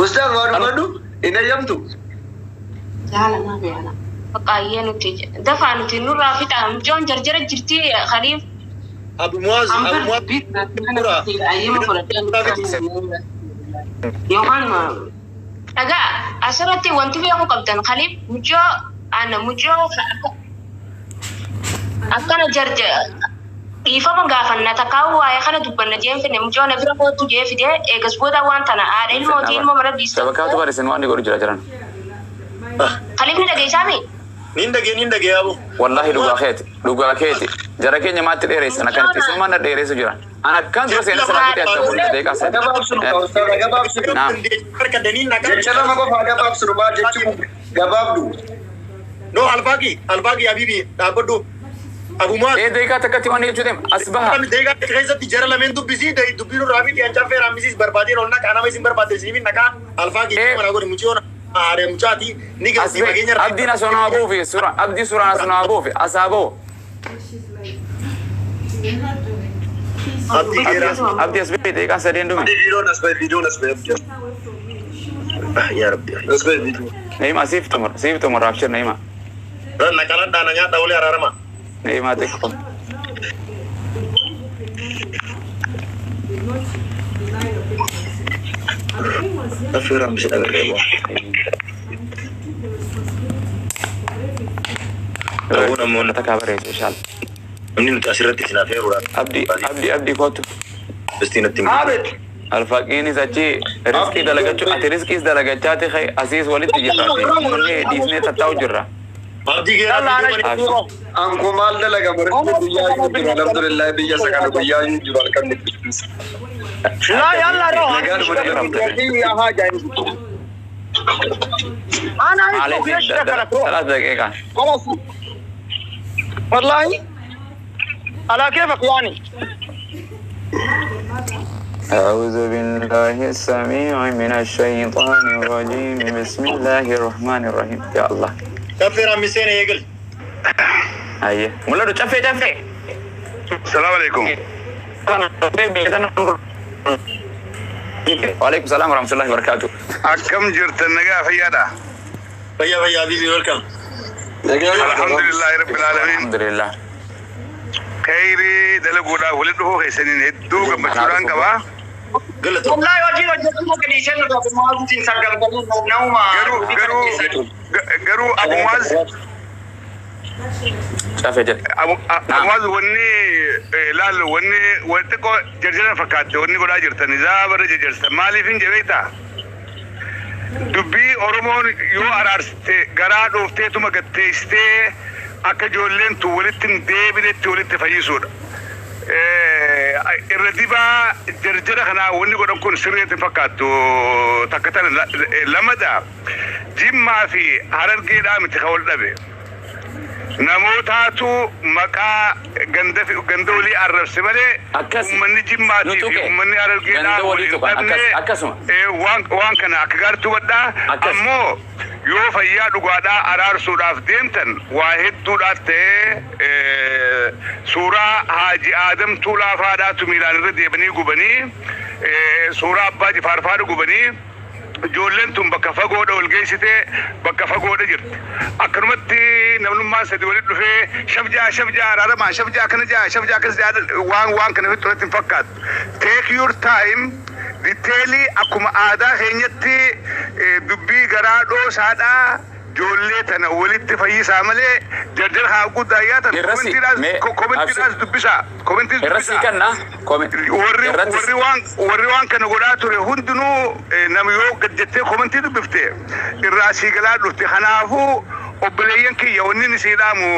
Ustaz waadumadu ina jamtu. Baqqaayyee nuti dafaa nuti nurraa fixa mucoon jarjara jirti Khaliif. Abu Muaz. Dhagaa asirratti wanti beekuu qabdan Khaliif mucoo akkana jarja dhiifama gaafanna takkaa'u waa'ee kana dubbanna jeen finne mucoo na bira kootu jee fide eegas booda waan tana haadha ilmootii ilma mana biistu. Sabakaatu barisan waan godhu jira jiran. Khaliif ni dhageessaami? Nin dhagee abu. Wallahi dhugaa keeti. Jara keenya maatti dheeressan akkanatti isin mana dheeressu jiran. An akkan dura seena sana fide akka kun deeqa sana. Gabaabsinu. Harka daniin nagaa. Jecha lama qofa gabaabsinu maal jechuun gabaabdu. No albaaqi habibi dhaabbadhu. Abu Muaz. Deeqa takkatti waan jechuu deema asbaha. Deegaa keessatti jara lameen dubbisii dubbiin raabiti an caffee raamisiis barbaadeen ol naqa nama isin barbaadde isiniif naqa alfaaqi mana godhe muciyoon aare mucaati ni galti fageenya irraa. Abdiin asonaa buufi abdii suuraan asonaa buufi asaaboo. Abdii keeraa. Abdii asbee deeqa sadeen dhume. Viidiyoon as ba'e. Yaa rabbi. As ba'e viidiyoo. Naima siif tumur abshir Naima. Naqalan dhaana nyaadha olee araarama. Naima xiqqoo. Caffee raamisi dhagarree bu'a. Namoonni takkaa bareedu inshaalla. namni nuti asirratti isin afeeruudhaan abdi kootu bistiin itti Abet. alfaqiinis achi riskii dalagachuu ati riskiis dalagachaati asiis walitti jirra munni dhiisnee tattaa'u jirra. abdii geeraa Anko maal dalaga barate biyyaa yoo jiru alhamdulillah biyya sakana biyyaa yoo jiru halkan nuti. La yalla ro. Ana عليك ثلاث دقيقة خلاص والله على كيفك يعني. أعوذ بالله السميع من الشيطان الرجيم بسم الله الرحمن الرحيم يا الله كفر مسين يقل أيه ملا دو تفي السلام عليكم. وعليكم السلام ورحمة الله وبركاته. Akkam jirtan nagaa fayyaadha. fayyaa habibi welcome Alhamdulillahi rabbil alamin. الحمد لله. Khayri dalaguudhaaf walitti dhufuu keessaniin hedduu gammachuudhaan qabaa. galata والله وجي وجي كدي شنو ده ما تين سغل نوما. Garuu Abumaaz شافي جد Abumaaz wanni laalu wanti ko jarjara fakkaate wanni godhaa jirtan isaa bara jarjarsan maaliif hin jabeeyta? Dubbii Oromoon yoo araarsite garaa dhoofteetuma gatteessitee akka ijoolleen tu walitti hin deebinetti walitti fayyisuudha. Irra dibaa jarjara kanaa wanni godhan kun sirreetti fakkaattu takka tana lamada Jimmaa fi Harargeedhaa miti kan wal dhabe. Namootaatu maqaa ganda walii arrabse malee uummanni Jimmaatii fi uummanni Harargeedhaa waliin dhabne waan kana akka gaartuu badhaa ammoo yoo fayyaa dhugaadhaa araarsuudhaaf deemtan waa hedduudhaaf ta'ee suuraa Haaji Aadam Tuulaa faadhaatu miilaan irra deebanii gubanii suuraa Abbaa Jifaar faadha gubanii ijoolleen tun bakka fagoodha ol geessitee bakka fagoodha jirti. Akkanumatti namnummaan sadii walitti dhufee shabjaa araaramaa shabjaa kana waan kana irratti hin fakkaatu. Take your time diteelii akkuma aadaa keenyatti dubbii garaa dhoosaadhaa ijoollee tana walitti fayyisaa malee jarjar haa guddaa yaatan komentiidhaas dubbisaa. الرسي كنا warri waan kana godhaa ture hundinuu nama yoo gajjattee komentii dubbiftee irraa sii galaa dhufte kanaafuu obboleeyyan kiyya wanni isiidhaamu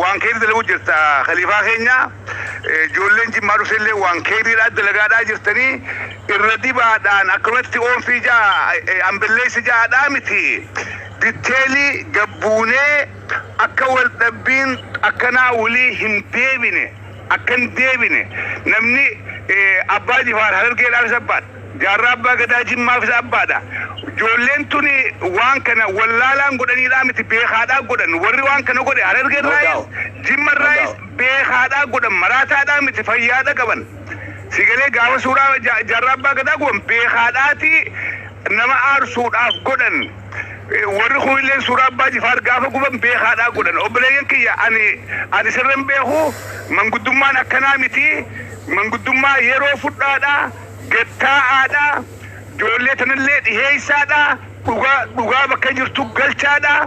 waan keerii dalagu jirta khaliifaa keenya ijoolleen Jimmaa dhufeellee waan keeriidhaa dalagaadhaa jirtanii irra dibaadhaan akkanumatti oonfii jaa ambelleessi jaadhaa miti diteelii gabbuunee akka wal dhabbiin akkanaa walii hin deebine akkan deebine namni Abbaa Jifaar Harargeedhaafis abbaadha jaarraa Abbaa Gadaa Jimmaafis abbaadha ijoolleen tuni waan kana wallaalaan godhaniidhaa miti beekaadhaa godhan warri waan kana godhe Harargeerraayis Jimmarraayis beekaadhaa godhan maraataadhaa miti fayyaadha qaban sigalee gaafa suuraa jaarraa Abbaa Gadaa godhan beekaadhaati nama aarsuudhaaf godhan warri kuilleen suuraa Abbaa Jifaar gaafa guban beekaadhaa godhan obboleeyyan kiyya ani sirran beeku manguddummaan akkanaa miti manguddummaa yeroo fudhaadhaa gattaa'aadhaa ijoollee tanallee dhiheessaadhaa dhugaa bakka jirtu galchaadhaa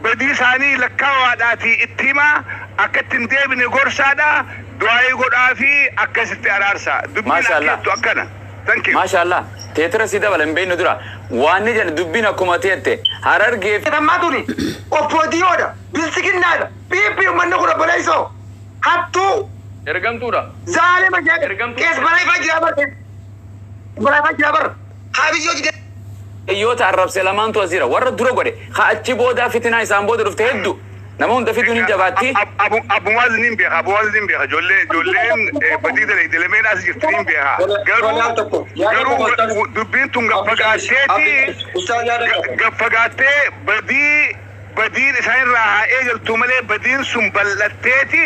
badii isaanii lakkaawaadhaatii itti himaa akka ittiin deebine gorsaadhaa du'aayii godhaa fi akkasitti araarsaa dubbiin akkeettu akkana. ما شاء الله تيترا سيدا ولا مبين ندرا واني جل دبينا كوماتيته هررجي ما دوني اوبوديودا بيسكينادا بيبي من نقول بلايسو حطو ارقم تورا ظالم جاك كيس بلاي فاجرابر خابي يوجد يو تعرف سلمان تو وزيرا ورا درو غدي خاچي بودا فتنا يسام بود رفته هدو نمون دفيدو نجاباتي Abu Maaz nimbeeka ijoolleen badiida leeydilemeen as jirtiniin beeka garuu dubbiin tun gaffagaattee badiin isaan irraa haa eegaltu malee badiin sun bal'atteeti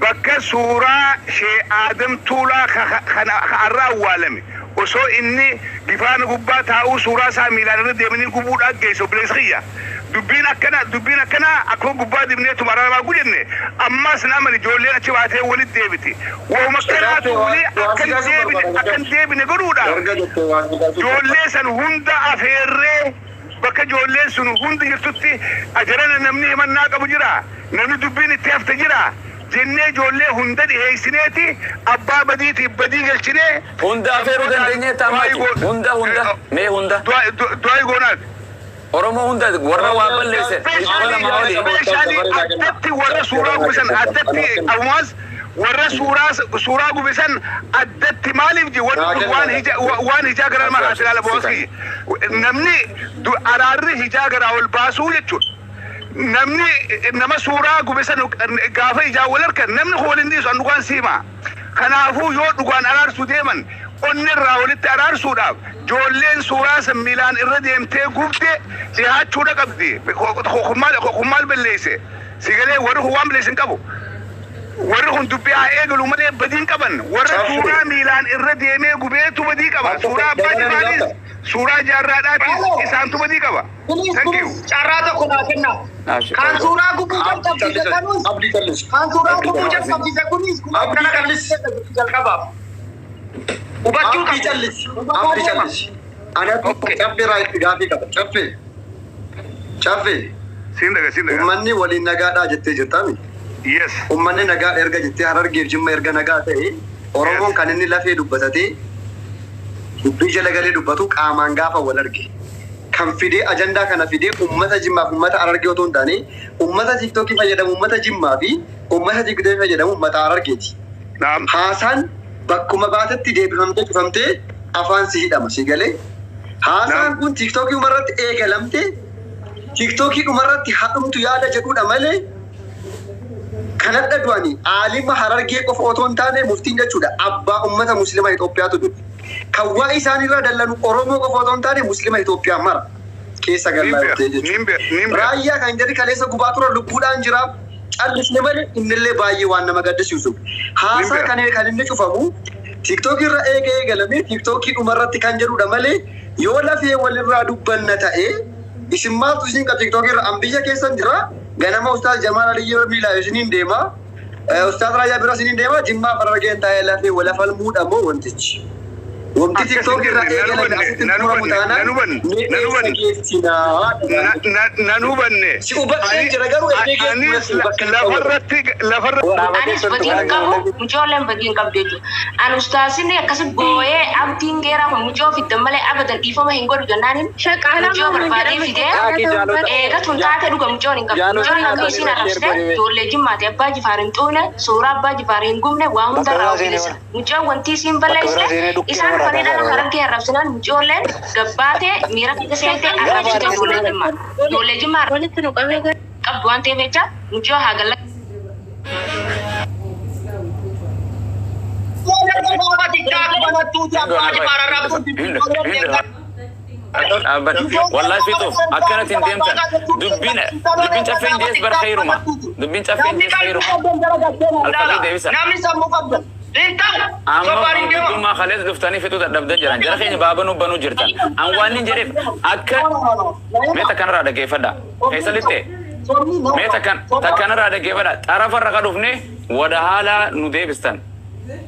bakka suuraa Shee Aadam Tuulaa har'a awwaalame osoo inni bifaana gubbaa taa'uu suuraa isaa miilaan irra deemanii gubuudhaan geesse obboleessa kiyya. Dubbiin akkana akkuma gubbaa dibneetu maramaa gujenne ammas nama ijoolleen achi baatee walitti deebiti. Waanuma kanaatu walii akkan deebine godhuudha. Ijoollee san hunda afeerree bakka ijoolleen sun hundi jirtutti ajarana namni himannaa qabu jira. Namni dubbiin itti hafte jira. jennee ijoollee hunda dhiheessineeti abbaa badiitiif badii galchinee hunda afeeruu dandeenye taamatu hunda mee hunda du'aa goonaati. Oromoo hunda warra waa balleesse addatti warra suuraa gubisan addatti ammas warra suuraa gubisan addatti maaliif waan hijaa garaa nama haasilaala booski namni araarri hijaa garaa ol baasuu jechuudha. Namni nama suuraa gubisan gaafa ijaa wal harkan namni waliin dhiisu an dhugaan siimaa. Kanaafuu yoo dhugaan araarsuu deeman onni irraa walitti araarsuudhaaf ijoolleen suuraa san miilaan irra deemtee gubde dhihaachuudha qabdi. Kun maal balleesse? Sigalee warri kun waan balleesse hin qabu. Warri kun dubbii haa eegalu malee badiin qaban. Warra suuraa miilaan irra deemee gubeetu badii qaba. Suuraa abbaa jibaanis suuraa jaarraadhaatis isaantu badii qaba. Thank you. Carraa tokko naa kenna. Kan suuraa gubuu jalqabsiise kunis. Kan suuraa gubuu jalqabsiise kunis. Kana jalqabaaf. Hubachuu Abdii jallis. Abdii jallis. Anatu caffee raayit gaafii qaba. Caffee. Siin daga. Ummanni waliin nagaadhaa jettee jirtaami. Yes. Ummanni nagaa erga jettee Harargeef Jimma erga nagaa ta'e Oromoon kan inni lafee dubbatatee dubbii jala galee dubbatu qaamaan gaafa wal arge. Kan fidee ajandaa kana fidee ummata Jimmaaf ummata Harargee otoo hin taane ummata TikTokii fayyadamu ummata Jimmaa fi ummata TikTokii fayyadamu ummata Harargeeti. Haasaan bakkuma baatetti deebifamtee cufamtee afaan si hidhama si galee. Haasaan kun TikTokii umarratti eegalamte TikTokii umarratti haadhumtu yaada jedhudha malee kanadha du'anii aalima Harargee qofa otoo hin taane muftiin jechuudha abbaa ummata muslima Itoophiyaatu dhufe. Kan waa isaanirraa dallanu Oromoo qofa otoo hin taane muslima Itoophiyaa mara keessa gallaa'ee jechuudha. Raayyaa kan jedhi kaleessa gubaa tura lubbuudhaan jira callisne malee innillee baay'ee waan nama gaddisiisu. Haasaa kan inni cufamu TikTokii irra eegalamee TikTokii dhumarratti kan jedhudha malee yoo lafee walirraa dubbanna ta'e isin maaltu isin qaba TikTokii irra ambiyya keessan jira. Ganama Ustaaz Jamal Aliyyoo miilaa isiniin deema. Ustaaz Raayyaa bira isiniin deema. Jimmaa Harargeen taa'ee lafee wala falmuudha moo wantichi? Wanti TikTok irra eegalan asitti muramu taanaan nan hubanne. Si hubadhee jira garuu Anis badiin qabu mucoolleen badiin qabdu jechuudha. An ustaasinni akkasii boo'ee abdiin geeraa kun mucoo fiddan malee abadan dhiifama hin godhu jennaanin mucoo barbaadee fidee eegatuun taate dhuga mucoon hin qabdu. Mucoon akka isiin arrabsite ijoollee Jimmaati abbaa Jifaar hin xuune suuraa abbaa Jifaar hin gubne waa hundarraa ofiilisa. Mucoon wanti isiin balleessite isaan faniidhaan Harargee arrabsinaan mucoolleen gabbaatee miira keessa seentee arrabsite ijoollee Jimmaa. Ijoollee Jimmaa qabdu waan ta'eef jecha mucoo haa galla. والله فيتو أكنت إندمتن دبين شافين ديس برخيرما دبين شافين ديس خيرما الفقيد ديسا أما ما خلص دفتاني فيتو دبدن جران جرخين بابنو بنو جرتان أنواني جريف أكن متى كان رادا كيف دا كيف سلته متى كان رادا كيف دا تعرف الرقاد وفني وده حالا نديبستان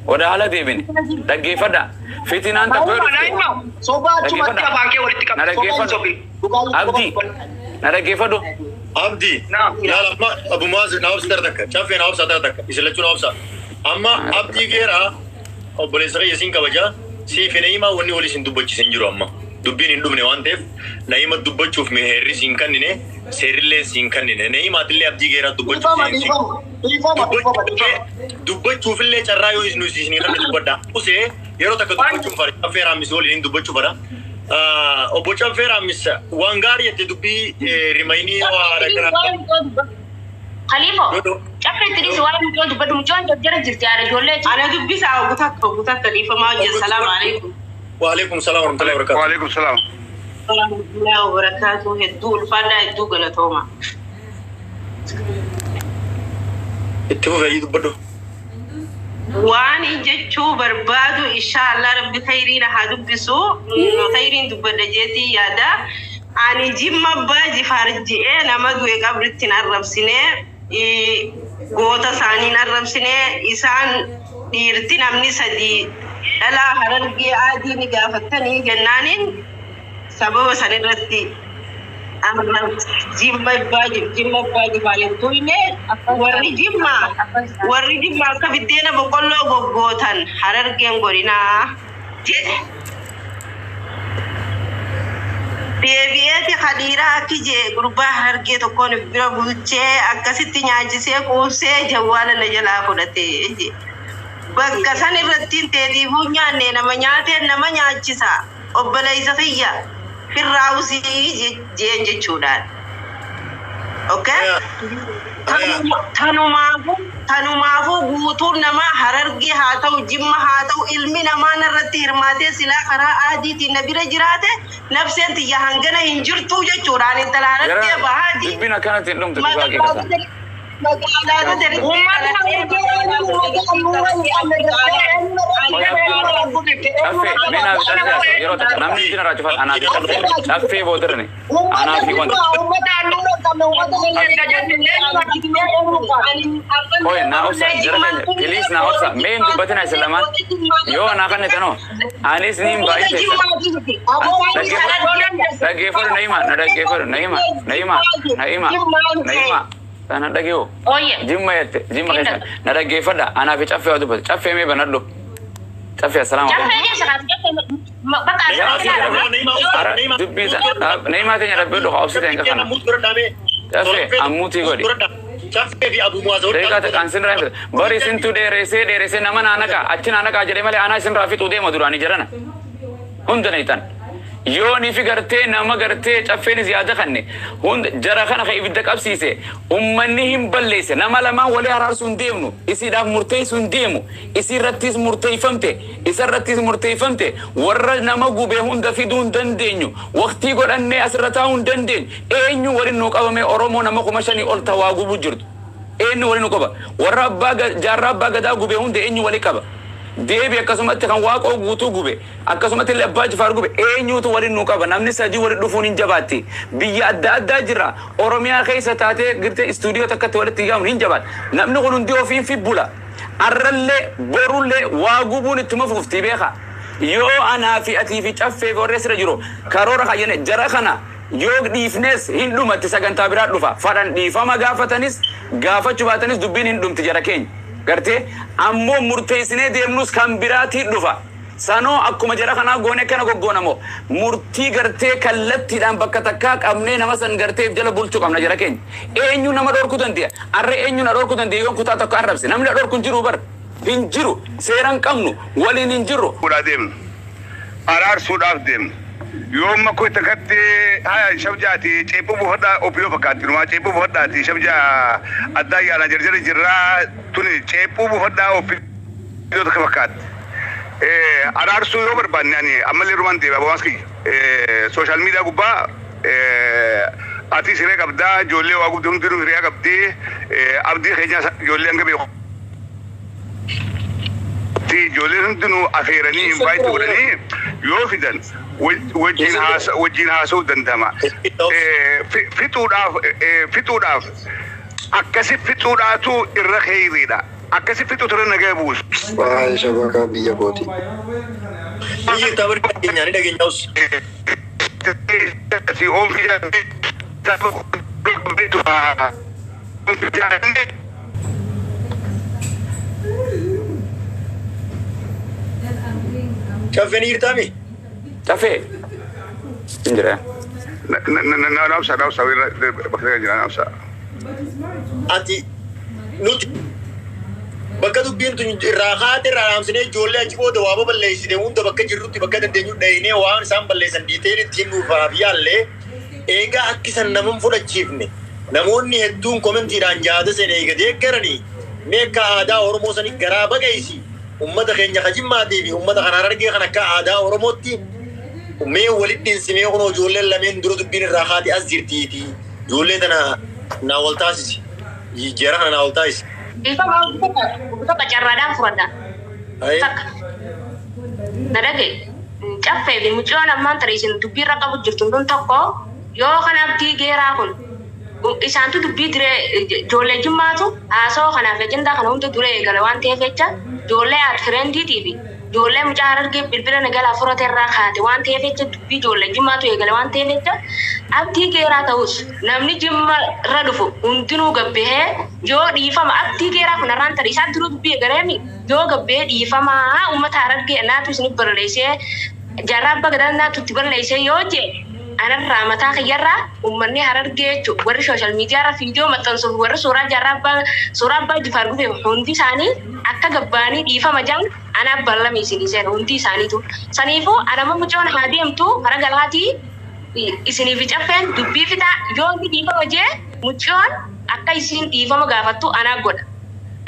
وده حالا ديبني دا كيف دا فتنان تقول nada kefado abdi ya lama abu mazir na obsa tardaka chafe na obsa tardaka isla chuna obsa amma abdi gera obole sare yasin kabaja si feneima woni woli sin dubbachi sin jiro amma dubbin indumne wantef naima dubbachuf me herri sin kanine serille sin kanine naima atille abdi gera dubbachuf ille charrayo isnu sin ramne dubbada use yero takka dubbachuf fare afera misoli in dubbachuf fara obocha fera misa wangari ate dubbi rimaini wa rakara Khalifo chafe tris wala mujo dubbadu mujon jara jirti ara jolle ana dubbi sa gutak Khalifa ma assalamu alaikum wa alaikum salam wa rahmatullahi wa barakatuh wa alaikum salam wa rahmatullahi wa barakatuh hedul fada hedu gana toma ittifu fayi dubbadu waan jechuu barbaadu inshallah rabbi khayriina haa dubbisu khayriin dubbada jeetii yaada ani Jimma Abbaa Jifaar je'ee nama du'e qabritti arrabsine goota isaaniin arrabsine isaan dhiirti namni sadii dhalaa Harargee adii ni gaafatanii jennaaniin sababa sanirratti Jimma baji Valentine warri Jimma akka biddeena boqqolloo goggootan Harargeen godina jedhe. Deebi'eeti Khadiraa akki jee gurbaa Harargee tokkoon bira bulchee akkasitti nyaachisee quubsee jawwaala na jalaa fudhatee bakka san irratti teetiifuu nyaanne nama nyaatee nama nyaachisa obboleessa kiyya firraawusii jeen jechuudhaan. Okay? Tanumaafu guutuun nama Harargee haa ta'u Jimma haa ta'u ilmi namaa irratti hirmaatee silaa karaa aadiitiin na bira jiraate nafseen tiyya hangana hin jirtu jechuudhaan intalaa Harargee bahaati. Dubbina kanatti hin dhumtu dhugaa keessa. Namni jina raajufan anaaf caffee boodarni anaaf wanta. Oye na obsa jara please na obsa main dubbatina islaman yo na kanne tano anis nim bai te dagefur naima Tana dageo. Oh yeah. Jimma yette. Jimma kesa. Nada gefada. Ana fi cafe wadu bas. Cafe me banadlo. Cafe assalamu alaikum. Cafe aja sekarang. Baka Dubbisa. Naima tanya rabbi do khawsi tan ka kana. Cafe amuti godi. Cafe fi Abu Muaz. Deka ta kansin rafi. Bari sintu de rese namana anaka. Achin anaka jere male ana sin rafi tu de madurani jarana. Hundana itan. Yooni fi gartee nama gartee caffeen ziyaada kanne hunda jara kana kay ibidda qabsiise ummanni hin balleesse nama lamaan walii araarsuun deemnu isiidhaaf murteessuun deemu isirrattis murteeffamte warra nama gubee hunda fiduu hin dandeenyu waqtii godhannee asirra taa'uu hin dandeenyu eenyu waliin nu qabame Oromoo nama 5,000 ol tawaa gubuu jirtu eenyu waliin nu qaba warra jaarraa abbaa gadaa gubee hunda eenyu walii qaba. Deebi akkasumatti kan waaqoo guutuu gube akkasumatti illee abbaa jifaar gube eenyuutu waliin nu qaba namni sadii waliin dhufuun hin jabaatti biyya adda jira Oromiyaa keessa taatee girtee istuudiyoo takkatti walitti yaamu hin jabaat namni kun hundi ofiin fi bula arrallee borullee waa gubuun ittuma fuftii beeka yoo anaa fi atii fi caffee gorreessira jiru karoora kayyane jara kana yoo dhiifnes hin dhumatti sagantaa biraa dhufa fadhan dhiifama gaafatanis gaafachuu baatanis dubbiin hin dhumti jara keenya. Garte ammoo murteessinee deemnus kan biraati dhufa sanoo akkuma jara kana goone kana goggoonamo murtii gartee kallattiidhaan bakka takkaa qabnee nama san garteef jala bulchuu qabna jara keenya eenyu nama dhorku dandeenya arre eenyu na dhorku dandeenya yoon kutaa tokko arrabse namni dhorku hin jiru bar hin jiru seeran qabnu waliin hin jiru deemnu araarsuudhaaf deemnu yoomma ko takatti haya shabjaati ceebu buhada opio fakkaatti numa ceebu buhadaati shabja adda yaana jarjara jirra tuni ceebu buhada opio fakkaatti araarsu yoo barbaanne ani ammallee rumaan deeba bawaski social media gubbaa ati siree qabdaa ijoollee waa gubdee hundinuu hiriyaa qabdee abdii keenya ijoollee hanga beeku ijoollee hundinuu afeeranii invite godhanii yoo fidan wajjin haasa'uu danda'ama. Fixuudhaaf akkasi fixuudhaatu irra kheyriidha. Akkasi fixuutu irra nagaa buusu. Waa'ee shabakaa biyya kooti. Biyyi tabar keenyaa ni dhageenyaus. Caffee ni hirtaami? Caffee. Injira. Naamsa bakka jira naamsa. Ati nuti bakka dubbiin tun irraa kaate irraa dhaamsinee ijoollee achi booda waa baballeessine hunda bakka jirrutti bakka dandeenyu dhahinee waan isaan balleessan dhiiteen ittiin nuufaaf yaallee eegaa akkisan naman fudhachiifne namoonni hedduun komentiidhaan jaada seen eega deeggaranii meekka aadaa Oromoo sanii garaa baqeessi ummata keenya kajimmaatii fi ummata kana Harargee kan akka aadaa Oromootti mee walitti dhiinsimee kunoo ijoolleen lameen dura dubbiin irraa kaate as jirtiiti ijoollee tana naa wal taasisi jijjiirraa kana naa wal taasisi. Ifa mau buka carradaan furada. Tak. Nadage. Caffee fi mucoon ammaan tariisin dubbii irra qabu jirtu hundun tokko yoo kan abdii geeraa kun isaantu dubbii diree ijoollee jimmaatu haasoo kanaaf ajandaa kana hunda duree eegale waan ta'eef jecha ijoollee aat firendiitii fi ijoollee mucaa harargee bilbila nagalaa furate irraa kaate waan ta'eef jecha dubbii ijoollee jimmaatu eegale waan ta'eef jecha abdii geeraa ta'us namni jimma irra dhufu hundinuu gabbahee yoo dhiifama abdii geeraa kun irraan tarii isaan duruu dubbii eegaleemi yoo gabbahee dhiifamaa uummata harargee naatu isinif barreessee jaarraa abba gadaa naatu itti barreessee yoo jee anarraa mataa kiyyarraa uummanni harargee jechuudha warri sooshaal miidiyaarra viidiyoo maxxansuuf warri suuraa abbaa Jifaar Gubee hundi isaanii akka gabbaanii dhiifama jaan ana ballame isinii seen hundi isaaniitu saniifuu anama mucoon haa deemtu kara galaatii isiniif caffeen dubbii fitaa yoo inni dhiifama jee mucoon akka isin dhiifama gaafattu anaa godha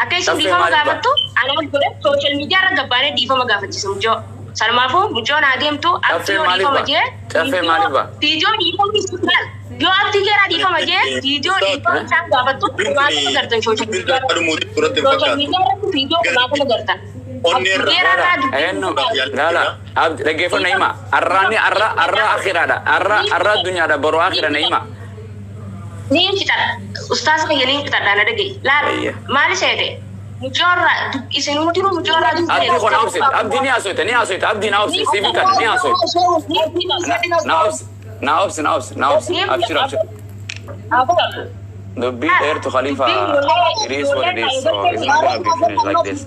akka isin dhiifama gaafattu anaa godha sooshaal miidiyaarra gabbaanee dhiifama gaafachisa mucoo Salmafu mucoo naa deemtu abdii dhiifama jee viidiyoo dhiifama isaan yoo abdii geeraa dhiifama jee viidiyoo dhiifama isaan gaafattu waan agartan sooshaal miidiyaarratti viidiyoo waan agartan. Dhaggeeffadhu Naima arraanni arra akhiraadha arra addunyaadha boroo akhira Naima. Ni fitadha ustaas kiyya ni fitadha na dhagee laala maali seete. Mucora isin hundiru mucora abdi ko naufsit abdi ni asoita abdi naufsit sivi kan ni asoita naufsit abshir the big air to Khalifa it is what it is so it's not gonna be finished like this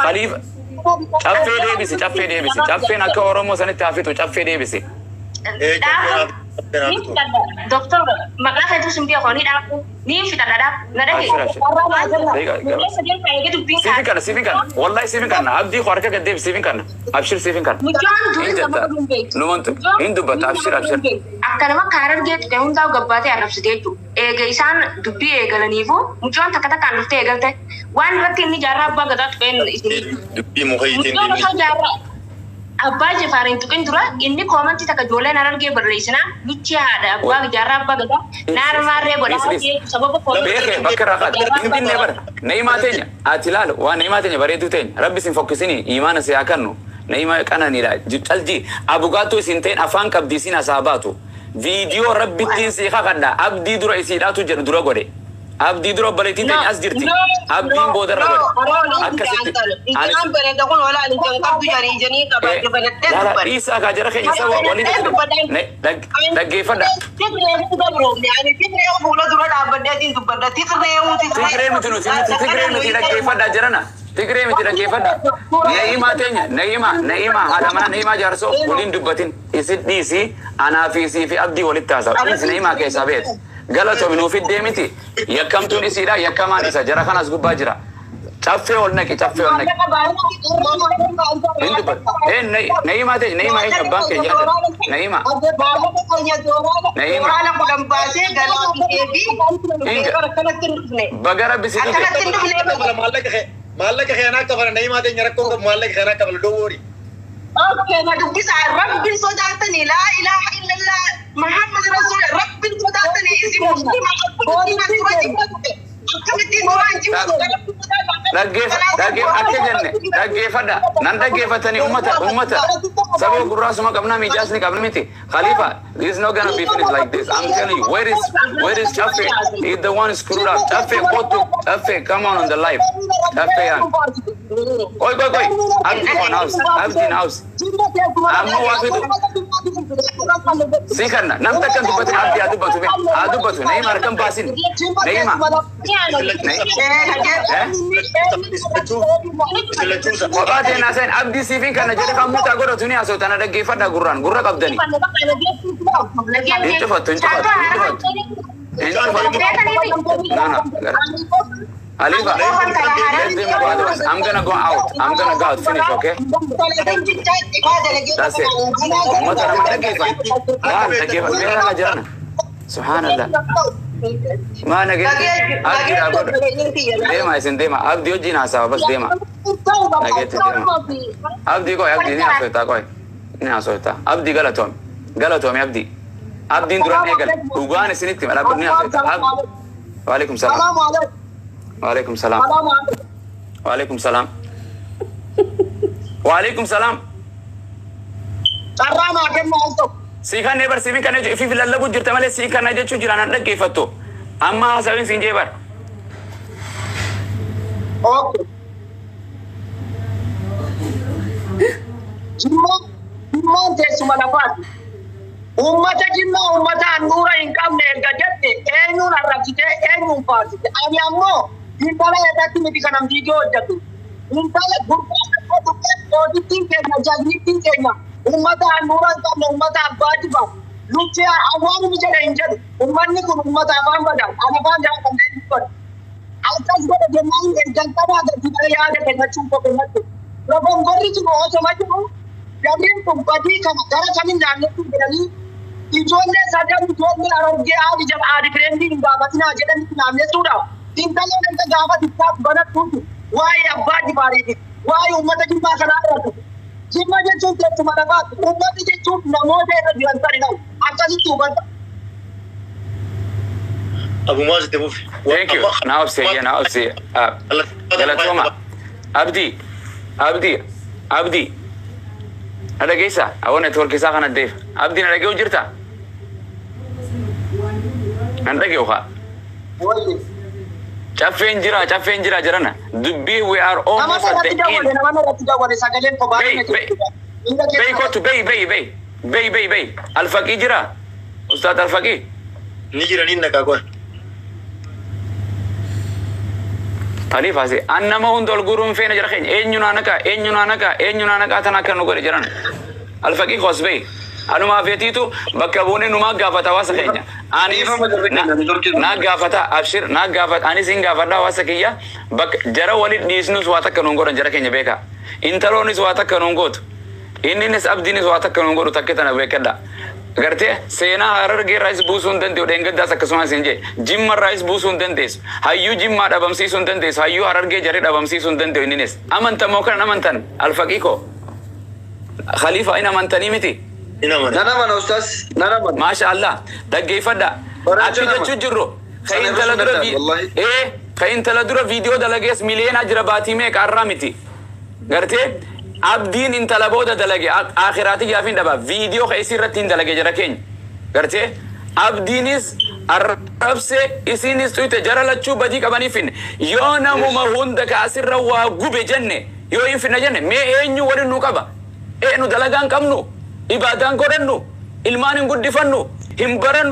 Khalifa Chaffe debisi nakka Oromo sanitti hafitu Chaffe debisi Doktor, makanya itu sendiri aku ni dah ni kita dah nada ni. Sivin kan, wallahi sivin kan. Abdi kharka kadib sivin kan. Abshir sivin kan. Numantu, Hindu bat abshir. Akan mak karar dia tu kan tahu gabbate Arab sedih tu. Gaisan dubbi galanifu. Mujuan tak kata kan lufte galte. Wan rati ni jarab bagat pen ini. Dubbi muhaitin ini. Abba Jifaar itu kan dura ini komen kita kejualan hararge berleisna lucu ada abba jarab bagada narmare bola sabab komen beke bakar akad intin never Naima tenya atilal wa Naima tenya bare tu tenya rabbi sin fokusini iman se akanno Naima kana nira jalji abugatu sinten afan kabdisina sahabatu video rabbi tin si khakanda abdi dura isidatu jer dura gode abdi dura baleti tenya asdirti abdi bodar gode akasitti Ikan berada kon wala alintan kabdu jari jani kabad kebalette لا إيسا كاجر خي إيسا وليد دقي فدا يعني كيف يقول دور الأبدات إنت بدأت تكريم متنو تكريم متي دقي فدا جرنا تكريم متي دقي فدا نيما تينيا نيما هذا ما نيما جارسو ولين دبتين إسد ديسي أنا في أبدي ولد تاسا إس نيما كيسا بيت قالتو منو في الديمتي يكمتون إسيرا يكمان إسا جرا خلاص قبا جرا Cafe olnak. Hindu bat. Naima te Naima ini abang ke jada. Naima. Orang bukan bahasa galau kebi. Bagara bisi tu. Malak khana ka fara Naima te nyarakko ka malak khana ka don't worry. Okay, madu bisa Rabbil sodatani la ilaha illallah Muhammad Rasul Rabbil sodatani isi muslim Dagge fada nan dagge fatani ummata sabo gurra suma kabna mi jasni kabna miti Khalifa this is not gonna be finished like this I'm telling you where is Chaffe he's the one screwed up Chaffe come on the live Chaffe yan oi Abdi house I'm not walking Sikarna nam takkan dubati Abdi adu batu Naima rakam pasin Naima Wabate nasen abdi sifin kana jadi kamu tak goro tuni aso tanah daging fada gurra kabdani. Itu fat. Alifa, I'm gonna go out. Finish, okay? That's it. Subhanallah. Mana gitu? Dema. Abdi uji nasa, bas dema. Nageti dema. Abdi ni asoita koi. Ni asoita. Abdi galatom abdi. Abdi duran egal. Uguan sini tim. Abdi ni asoita. Waalaikumsalam. Sarama kenna alto. Sikan nebar sivi kan if lallabu jirta male sikan jechu jirana dhaggeeffattu amma hasawin sinjee bar Okay. Jimmaan teessuma lafaati. Uummata Jimmaa uummata handhuura hin qabne erga jette eenyuun arrabsitee eenyuun faarsite. Ani ammoo intala irratti miti kanam viidiyoo hojjetu. Intala gurbaa qoodittiin keenya jagnittiin keenya uummata handhuura hin qabne uummata abbaa jibaa. Nuti awwaanuma jedhe hin jedhu. Uummanni kun uummata afaan badaan afaan jala kan ta'e dubbatu. Akkas godha jennaan jalqabaa gadi yaada kennachuu qophannatti. Robongorri jiru osoma jiru gadiin kun badii kana gara kamiin naannetti jedhanii ijoollee sadan ijoollee arorgee haadhi fireendiin hin gaafatinaa jedhanitti naannessuudhaaf intalleen erga gaafa xiqqaaf banattuuti waa'ee abbaa jibaariiti waa'ee uummata jimmaa kanaa irratti jimma jechuun teessuma lafaati uummati jechuun namoota irra jiran sanidha akkasitti hubata. Abu Maaz itti fufi. Thank you. Now say. Galatoma. Abdi. Ada geessa. Awwan network isaa kana deef. Abdi na dhagee jirta? An dhagee uka. Caffeen jira jarana. Dubbii we are almost at the end. Bay kotu bay. Alfaqii jira. Ustaad Alfaqii. Ni jira ni naqaqwan. Tadi fasi. Annama hundol gurun feena jara keenya. Eenyuun naka tan akka nu godhe jiran. Alfaqii khosbee. Anuma feetiitu bakka buune numaa gaafata hawaasa keenya. Anis na gaafata abshir na gaafata anis hin gaafadha hawaasa kiyya bakka jara walit dhiisnus waa takka nuun godhan jara keenya beeka. Intaloonis waa takka nuun gootu. Inninis abdiinis waa takka nuun godhu takke tana beekadha. Gartee seenaa Harargee irraas buusuu hin danda'u dheengaddaas akkasumas hin jee Jimma irraas buusuu hin dandeessu hayyuu Jimmaa dhabamsiisuu hin dandeessu hayyuu Harargee jarri dhabamsiisuu hin danda'u inninis amantan moo kan amantan Alfaqii koo Khalifa in amantanii miti. Nanaman ustaz, nanaman. Masha Allah, dhaggeeffadha. Achi jechuu jirru kan tala dura viidiyoo dalagees miliyoona jira baatii meeqa arraa miti. Gartee abdiin intala booda dalage akhiraati gaafin dhaba viidiyoo ka isii irratti hin dalage jara keenya. Gartee abdiinis arrabse isiinis tuyte jara lachuu badii qabaniifin yoo namuma hunda ka asirra waa gube jenne yoo hin finna jenne mee eenyu waliin nu qaba eenyu dalagaan qabnu ibadaan godhannu ilmaan hin guddifannu hin barannu.